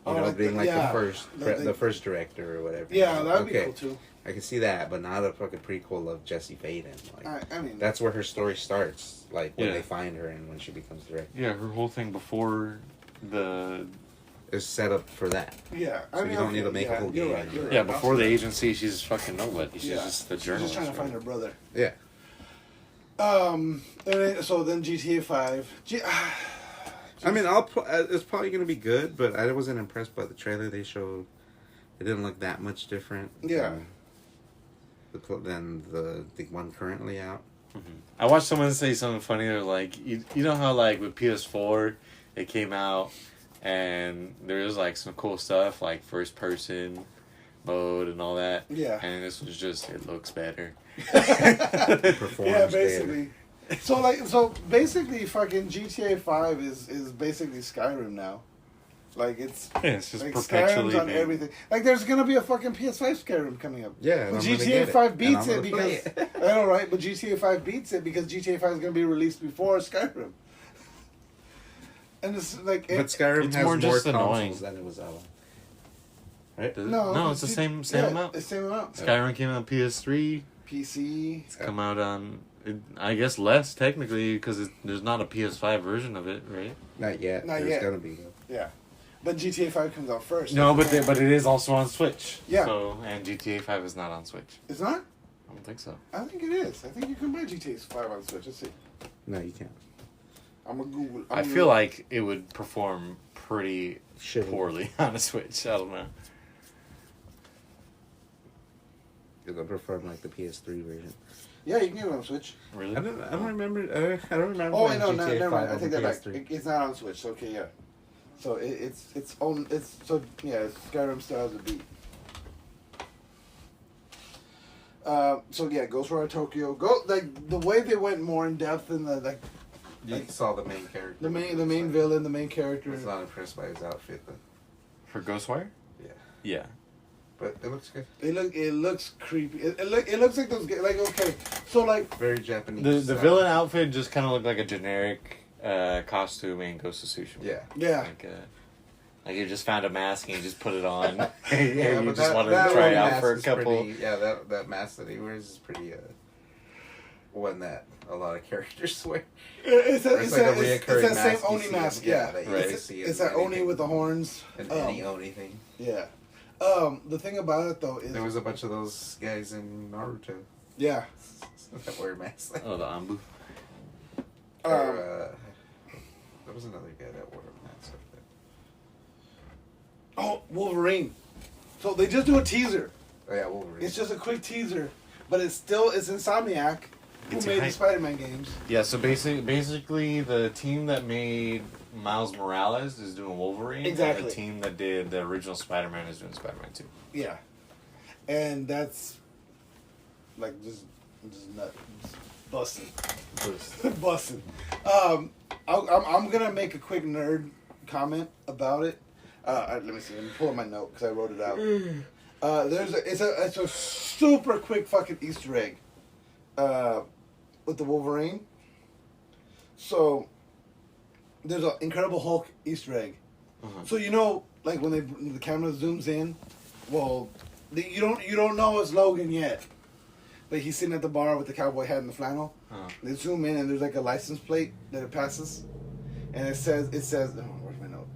You know, being like the first director or whatever. Yeah, that'd be cool too. I can see that, but not a fucking prequel of Jesse Faden. Like, I mean, that's where her story starts. Like when they find her and when she becomes director. Yeah, her whole thing before the is set up for that. Yeah, so you don't need to make a whole game. You're right. Yeah, before the agency, she's fucking nobody. She's just the journalist. She's just trying to find her brother. Yeah. And then GTA 5. I mean, it's probably going to be good, but I wasn't impressed by the trailer they showed. It didn't look that much different. Yeah. Than the one currently out. Mm-hmm. I watched someone say something funny. They're like, you know how like with PS4, it came out and there was like some cool stuff like first person mode and all that. Yeah. And this was just, it looks better. Yeah, basically. So basically, fucking GTA 5 is basically Skyrim now. Like it's just like perpetually Skyrim's on everything. Like there's gonna be a fucking PS5 Skyrim coming up. Yeah, but GTA 5 beats it because I know, right? But GTA 5 beats it because GTA 5 is gonna be released before Skyrim. And it's like, but Skyrim it's has more just consoles annoying than it was out. Right? No, it's the same amount. It's the same amount. Skyrim came out on PS3. PC. It's come out on, I guess, less technically because there's not a PS5 version of it, right? Not yet. There's gonna be though. Yeah, but GTA 5 comes out first. No, but it is also on Switch. Yeah. So and GTA 5 is not on Switch. It's not? I don't think so. I think it is. I think you can buy GTA 5 on Switch. Let's see. No, you can't. I'm gonna Google. I feel like it would perform pretty Shitty. poorly on a Switch. I don't know. It'll perform like the PS3 version. Yeah, you can get it on Switch. Really? I don't remember. I don't remember. Oh, no, GTA never mind. 5 I take that back. PS3. It's not on Switch. So, okay, yeah. So it's Skyrim still has a beat. So yeah, Ghostwire Tokyo. Like the way they went more in depth in the You saw the main character. the main villain, the main character. I was not impressed by his outfit though. For Ghostwire? Yeah. Yeah. But it looks good. It looks creepy. It looks like those like okay. So like Very Japanese. The villain outfit just kind of looked like a generic costume in Ghost of Tsushima. Yeah. yeah. Like you just found a mask and you just put it on. Yeah, and you but just wanted that to try it mask out for a is couple. Pretty, that mask that he wears is pretty. One that a lot of characters wear. It's It's like a reoccurring that same mask you Oni see mask. in- Yeah. that you Right. see in It's that anything. Oni with the horns. In any Oni thing. Yeah. The thing about it though is There was a bunch of those guys in Naruto yeah. that wear masks. Oh, the Ambu. There was another guy that wore a mask like that. Oh, Wolverine. So they just do a teaser. Oh yeah, Wolverine. It's just a quick teaser, but it's Insomniac who It's made the hype. Spider-Man games. Yeah, so basically the team that made Miles Morales is doing Wolverine. Exactly. And the team that did the original Spider-Man is doing Spider-Man 2. Yeah, and that's like just nuts, busting, busting. I'm gonna make a quick nerd comment about it. Let me see. Let me pull up my note because I wrote it out. It's a super quick fucking Easter egg with the Wolverine. So there's an Incredible Hulk Easter egg. Uh-huh. So you know, like when the camera zooms in, well, you don't know it's Logan yet, but he's sitting at the bar with the cowboy hat and the flannel. Uh-huh. They zoom in and there's like a license plate that it passes, and it says oh, where's my note?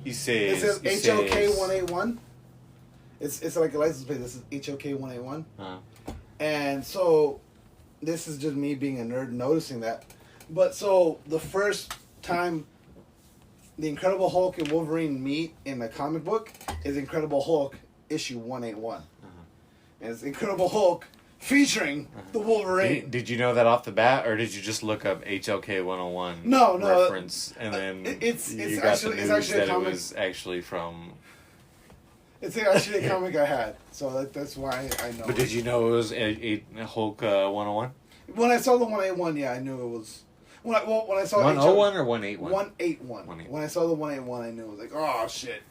He says... It says HOK 181. It's like a license plate. This is HOK 181. Uh-huh. And so, this is just me being a nerd noticing that. But so, the first time the Incredible Hulk and Wolverine meet in the comic book is Incredible Hulk issue 181. Uh-huh. And it's Incredible Hulk featuring the Wolverine. Did you know that off the bat, or did you just look up HLK 101 No, reference, and then it's you got actually- the it's news actually a that it comic. was actually from... It's actually a comic I had, so that's why I know. But did you know it was a Hulk 101? When I saw the 181, yeah, I knew it was... When I saw 101 or 181? 181. When I saw the 181, I knew it was like, oh shit.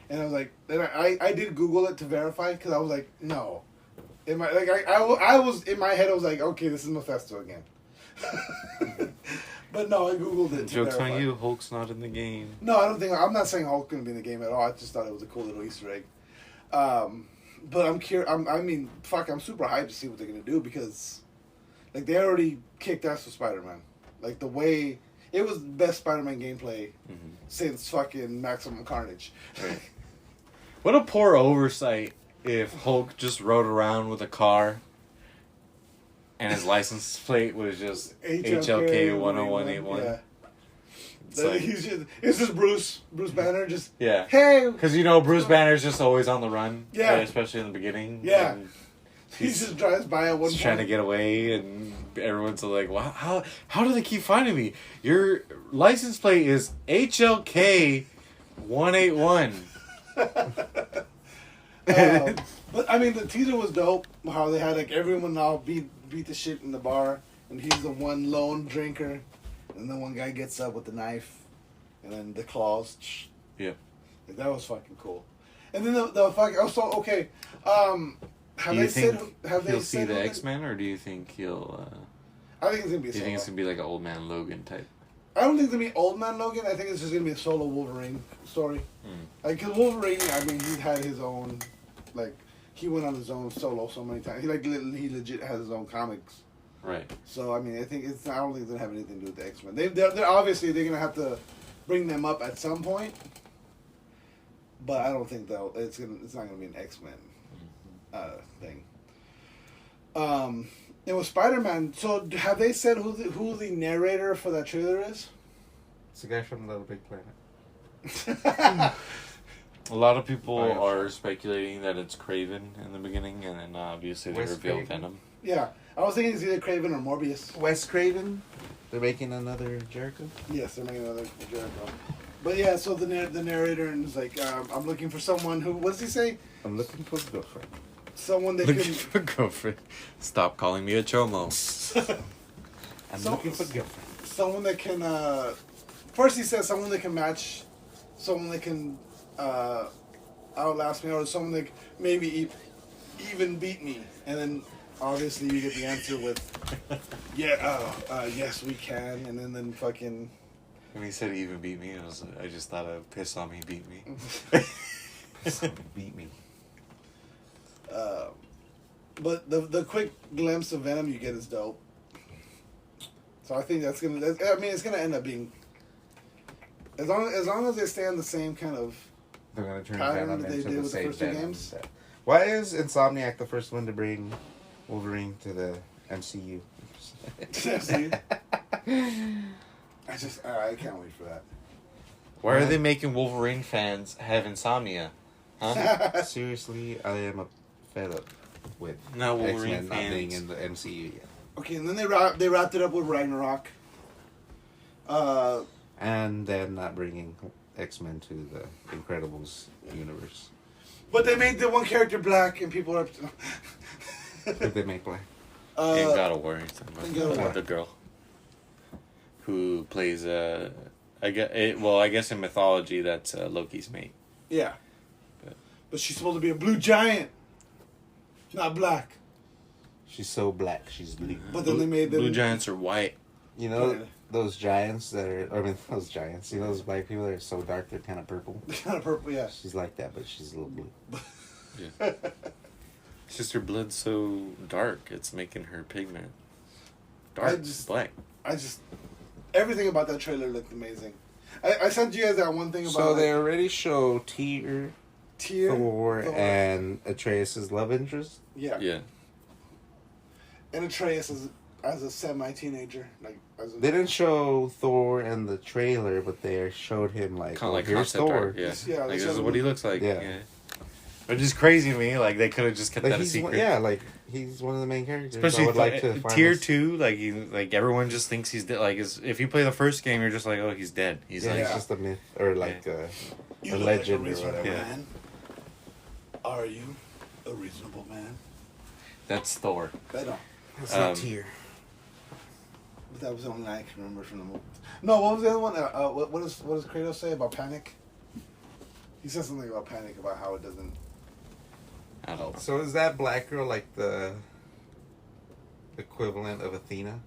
And I was like, then I did Google it to verify because I was like, no, I was in my head. I was like, okay, this is Mephisto again. But no, I googled it. Joke's on verify. you. Hulk's not in the game. No, I don't think. I'm not saying Hulk's gonna be in the game at all. I just thought it was a cool little Easter egg. But I'm curious. I mean, fuck, I'm super hyped to see what they're gonna do because, like, they already kicked ass with Spider-Man. Like the way it was the best Spider-Man gameplay since fucking Maximum Carnage. Right. What a poor oversight if Hulk just rode around with a car and his license plate was just HLK 10181. Yeah. It's like, It's just Bruce Banner just yeah. hey, Because Bruce Banner's just always on the run. Yeah. Especially in the beginning. Yeah. And he just drives by at one he's point. trying to get away, and everyone's like, "Wow, how do they keep finding me? Your license plate is HLK 181." But I mean, the teaser was dope. How they had like everyone all beat the shit in the bar, and he's the one lone drinker, and then one guy gets up with the knife, and then the claws. Yeah. Like, that was fucking cool. And then the fucking also okay. Have Do you they think said? Have they he'll see said the who X-Men, or do you think he'll? I think it's gonna be a Do you solo. think it's gonna be like an old man Logan type? I don't think it's gonna be Old Man Logan. I think it's just gonna be a solo Wolverine story. Like, cause Wolverine, I mean, he had his own, like, he went on his own solo so many times. He legit has his own comics. Right. So I mean, I think I don't think it's gonna have anything to do with the X-Men. They're obviously they're gonna have to bring them up at some point. But I don't think it's not gonna be an X-Men thing. It was Spider-Man. So have they said who the narrator for that trailer is? It's the guy from Little Big Planet. A lot of people are speculating that it's Craven in the beginning, and then obviously they Wes reveal Craven. Venom. Yeah, I was thinking it's either Craven or Morbius. Wes Craven. They're making another Jericho. Yes, they're making another Jericho. But yeah, so the narrator is like, I'm looking for someone who. What does he say? I'm looking for a girlfriend. Someone that Looking can. for a girlfriend. Stop calling me a chomo. I'm So- looking for a girlfriend. Someone that can. First, he says someone that can match, someone that can outlast me, or someone that maybe even beat me. And then obviously you get the answer with, yes we can. And then fucking. When he said he even beat me, I just thought of piss on me, beat me. Beat me. But the quick glimpse of Venom you get is dope. So I think it's gonna end up being. As long as they stay on the same kind of. They're gonna turn Pattern Venom that they into did the with the same first two Venom. games? Why is Insomniac the first one to bring Wolverine to the MCU? See? I can't wait for that. Why are they making Wolverine fans have insomnia? Huh? Seriously, I am fed up with No Wolverine X-Men not being fans. in the MCU yet. Okay, and then they wrapped it up with Ragnarok. And then not bringing X-Men to the Incredibles universe. But they made the one character black, and people are. Did they make black? In God of War, in God of War. the girl who plays I guess in mythology that's Loki's mate. Yeah. But she's supposed to be a blue giant, not black. She's so black, she's blue. But then they made them. Blue giants are white. You know Yeah. those giants that are, those giants, you know those black people that are so dark they're kind of purple? Kind of purple, yeah. She's like that, but she's a little blue. Yeah. It's just her blood's so dark, it's making her pigment dark, black. Everything about that trailer looked amazing. I sent you guys that one thing about. So they already show Tyr, Thor, Thor. and Atreus' love interest. Yeah. Yeah. And Atreus as a semi-teenager, They didn't show Thor in the trailer, but they showed him like, Kind of like here's concept Thor. art. Yeah. Yeah, Like they this showed is him- what he looks like. Yeah. Yeah. Which is crazy to me. Like they could have just kept Like that a he's secret. like he's one of the main characters. Especially I would like to find tier this- 2, like everyone just thinks he's dead. Like if you play the first game, you're just like, oh, he's dead. He's Yeah, like, it's just a myth or like You a look legend like a or reasonable whatever. Yeah. man. Are you a reasonable man? that's Thor. I don't. It's Um, not Tyr. But that was the only line I can remember from the movie. No, what was the other one? What does Kratos say about panic? He says something about panic, about how it doesn't. I don't know. So is that black girl like the equivalent of Athena?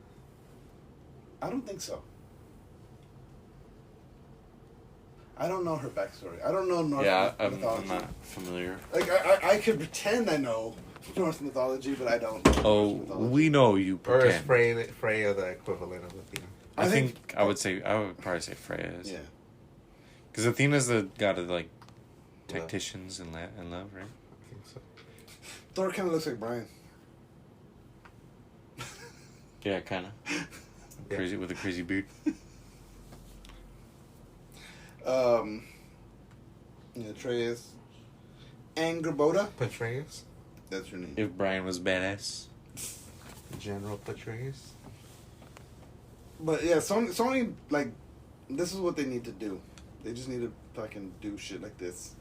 I don't think so. I don't know her backstory. I don't know Norse I'm mythology. not familiar. Like I could pretend I know Norse mythology, but I don't know Norse mythology. We know you Or is pretend. Freya the equivalent of Athena? I think I would probably say Freya is. Yeah. Because Athena's the god of like tacticians and love, right? I think so. Thor kind of looks like Brian. Yeah, kind of. Crazy with a crazy beard. Atreus. Angerboda. Patreus? That's her name. If Brian was badass. General Patreus? But yeah, Sony, like, this is what they need to do. They just need to fucking do shit like this.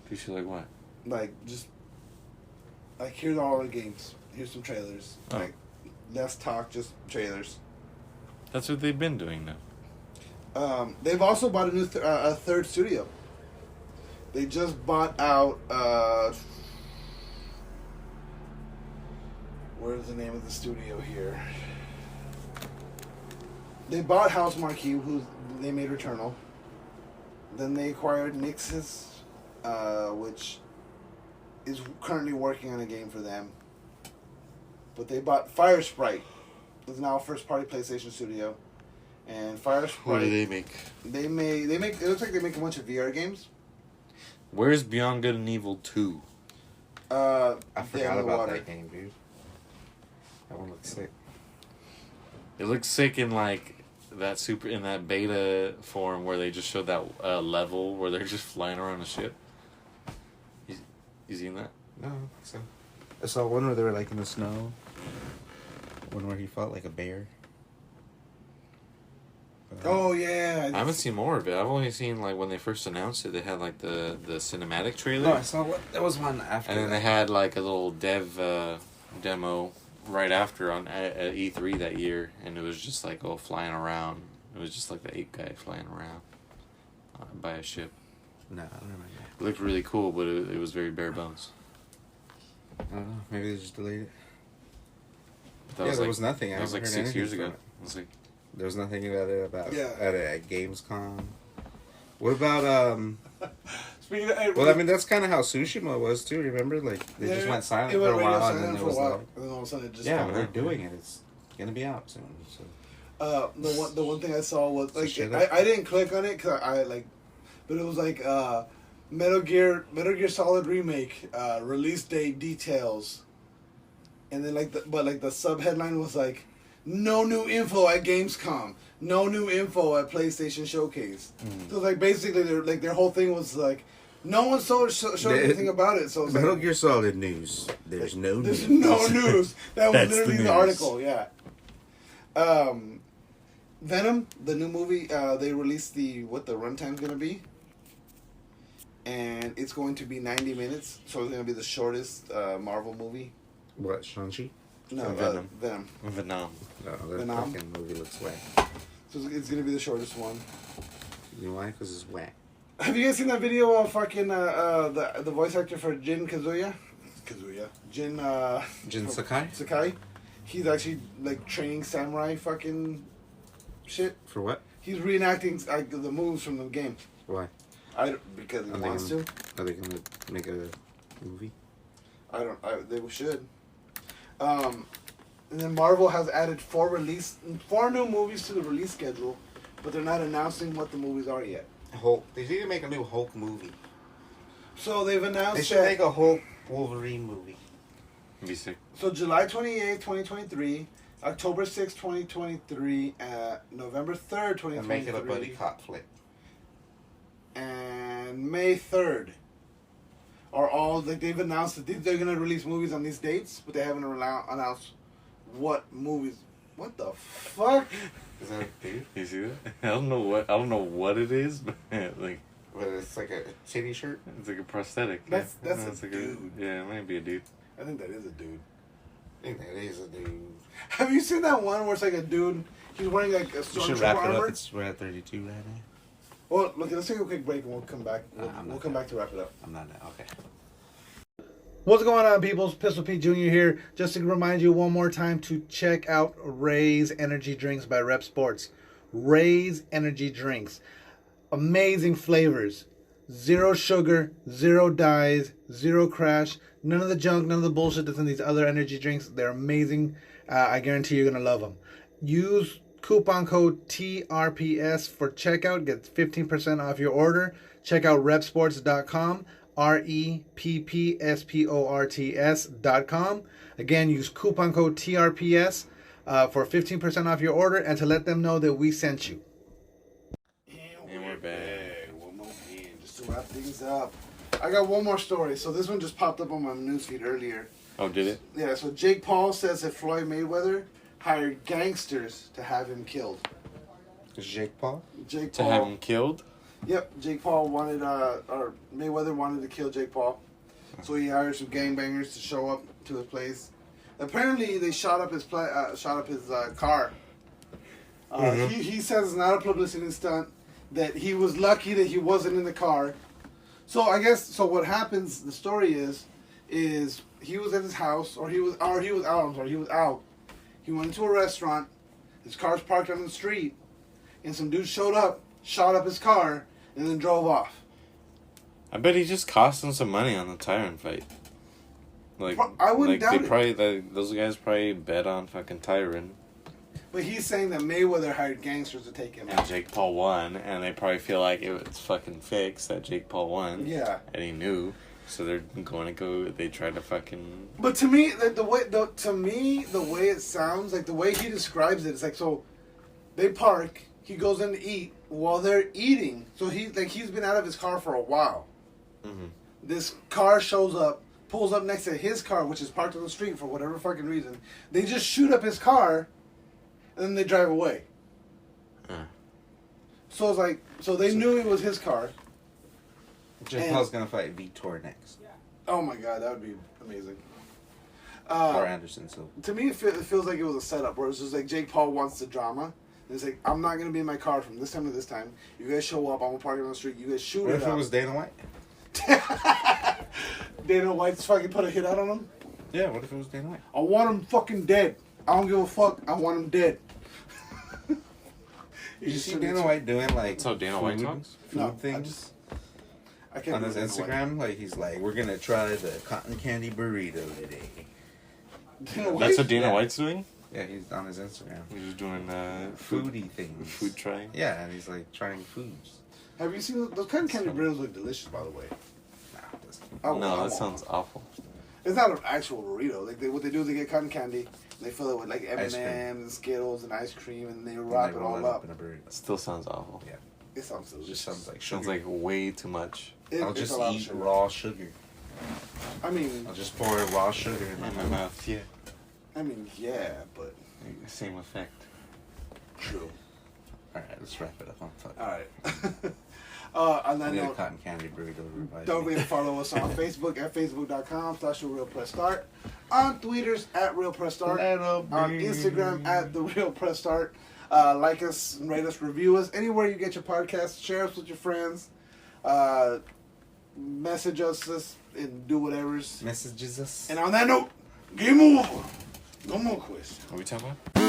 Do shit like what? Like, just, like, here's all the games. Here's some trailers. Oh. Like, less talk, just trailers. That's what they've been doing now. They've also bought a new a third studio. They just bought out, where's the name of the studio here? They bought House Marquee, who they made Returnal. Then they acquired Nixus, which is currently working on a game for them. But they bought Fire Sprite. It's now a first-party PlayStation studio, and Fire Sprite. What do they make? They make. It looks like they make a bunch of VR games. Where's Beyond Good and Evil 2? I forgot in the about water. that game, dude. That one looks sick. It looks sick in like in that beta form where they just showed that level where they're just flying around a ship. You seen that? No, I don't think so. I saw one where they were like in the snow. One where he fought like a bear. Oh yeah. I haven't seen more of it. I've only seen like when they first announced it, they had like the cinematic trailer. No, I saw what there was one after. And then that. they had like a little dev demo right after at E3 that year, and it was just like flying around. It was just like the ape guy flying around by a ship. No, I don't remember. It looked really cool, but it was very bare bones. I don't know. Maybe they just delayed it. That Yeah, there was nothing. I That was like haven't heard 6 years anything ago. from it. It was like, There was nothing about it Yeah. at Gamescom. What about Speaking of, Well, I mean that's kind of how Tsushima was too. Remember, like they just went silent for a while, and then it was like, and then all of a sudden it just yeah, popped we're up. doing it. It's gonna be out soon. So. The one thing I saw was like Shit. I didn't click on it because I like, but it was like Metal Gear Solid Remake release date details, and then like the sub headline was like, no new info at Gamescom, no new info at PlayStation Showcase. So like basically their whole thing was like, no one showed anything about it. So it's Metal like, Gear Solid news. There's no news. there's no news. That was That's literally the the news. article. Yeah. Venom, the new movie, they released the runtime's gonna be, and it's going to be 90 minutes. So it's gonna be the shortest Marvel movie. What, Shang-Chi? No, Venom. Venom. Venom. No, that Venom. fucking movie looks whack. So it's gonna be the shortest one. You know why? Because it's whack. Have you guys seen that video of fucking the voice actor for Jin Kazuya? Jin Jin Sakai? Sakai. He's actually like training samurai fucking shit. For what? He's reenacting like the moves from the game. Why? Because he Are they wants to. Are they gonna make a movie? They should. And then Marvel has added 4 new movies to the release schedule, but they're not announcing what the movies are yet. Hulk. They need to make a new Hulk movie. So they've announced They should that. make a Hulk Wolverine movie. Be sick. So July 28th, 2023, October 6th, 2023, November 3rd, 2023, And make it a buddy cop flick. and May 3rd. Are all like they've announced that they're gonna release movies on these dates, but they haven't announced what movies. What the fuck? Is that a dude? You see that? I don't know what it is, but like But it's like a titty shirt? it's like a prosthetic. That's yeah. a It's like dude. yeah, it might be a dude. I think that is a dude. I think that is a dude. Have you seen that one where it's like a dude? He's wearing like a We should stormtrooper wrap it armor. up. We're at 32 right now. Well, look, let's take a quick break and we'll come back. I'm We'll not come done. back to wrap it up. I'm not done. Okay. What's going on, people? Pistol Pete Jr. here. Just to remind you one more time to check out Ray's Energy Drinks by Rep Sports. Ray's Energy Drinks. Amazing flavors. Zero sugar, zero dyes, zero crash. None of the junk, none of the bullshit that's in these other energy drinks. They're amazing. I guarantee you're going to love them. Use coupon code TRPS for checkout. Get 15% off your order. Check out repsports.com. REPPSPORTS.com. Again, use coupon code TRPS for 15% off your order and to let them know that we sent you. And we're back. One more thing, just to wrap things up. I got one more story. So this one just popped up on my newsfeed earlier. Oh, did it? Yeah, so Jake Paul says that Floyd Mayweather hired gangsters to have him killed. Jake Paul? Jake To Paul. have him killed? Yep, Jake Paul wanted, or Mayweather wanted to kill Jake Paul. So he hired some gangbangers to show up to his place. Apparently, they shot up his car. He says it's not a publicity stunt, that he was lucky that he wasn't in the car. So I guess, so what happens, the story is he was at his house, he was out. He went into a restaurant, his car's parked on the street, and some dude showed up, shot up his car, and then drove off. I bet he just cost him some money on the Tyron fight. Like, I wouldn't doubt it. Those guys probably bet on fucking Tyron. But he's saying that Mayweather hired gangsters to take him And out. Jake Paul won, and they probably feel like it was fucking fixed that Jake Paul won. Yeah. And he knew, so they're going to they tried to fucking... But to me, like, the way it sounds, like the way he describes it, it's like, so they park, he goes in to eat while they're eating. So he's been out of his car for a while. Mm-hmm. This car shows up, pulls up next to his car, which is parked on the street for whatever fucking reason. They just shoot up his car, and then they drive away. So it's like, so they knew it was his car. Jake Paul's gonna fight Vitor next. Oh my god, that would be amazing. Or Anderson Silva. To me, it feels like it was a setup where it's just like Jake Paul wants the drama. And it's like, I'm not going to be in my car from this time to this time. You guys show up, I'm going to park on the street, you guys shoot What it if it was Dana White? Dana White's fucking put a hit out on him? Yeah, what if it was Dana White? I want him fucking dead. I don't give a fuck. I want him dead. Did you see Dana White doing like That's how Dana White talks? food No, things I can't on his remember Dana Instagram? Like he's like, we're gonna try the cotton candy burrito today. White. Dana White? That's what Dana Yeah. White's doing? Yeah, he's on his Instagram. He's just doing Foodie things. Food trying? Yeah, and he's like trying foods. Have you seen those cotton candy burritos? Look delicious, by the way. Nah, it doesn't. I No, want that sounds awful. It's not an actual burrito. Like what they do is they get cotton candy, and they fill it with like Ice M&Ms cream. and Skittles and ice cream, and they And wrap they it roll all up. in a burrito. Still sounds awful. Yeah, It sounds it delicious. just sounds like sugar. Sounds like way too much I'll It's just a lot of eat sugar. raw sugar. I mean, I'll just pour raw sugar in my in my mouth. mouth. Yeah. yeah, but Same effect. true. All right, let's wrap it up. Fuck. All right. On I that need a note, cotton candy burrito. don't forget to follow us on Facebook at facebook.com/RealPressStart, on Twitters at RealPressStart, on Instagram at The Real Press Start. Like us, rate us, review us anywhere you get your podcast. Share us with your friends. Message us and do whatever's. Messages us. And on that note, game over. No more quiz. What are we talking about?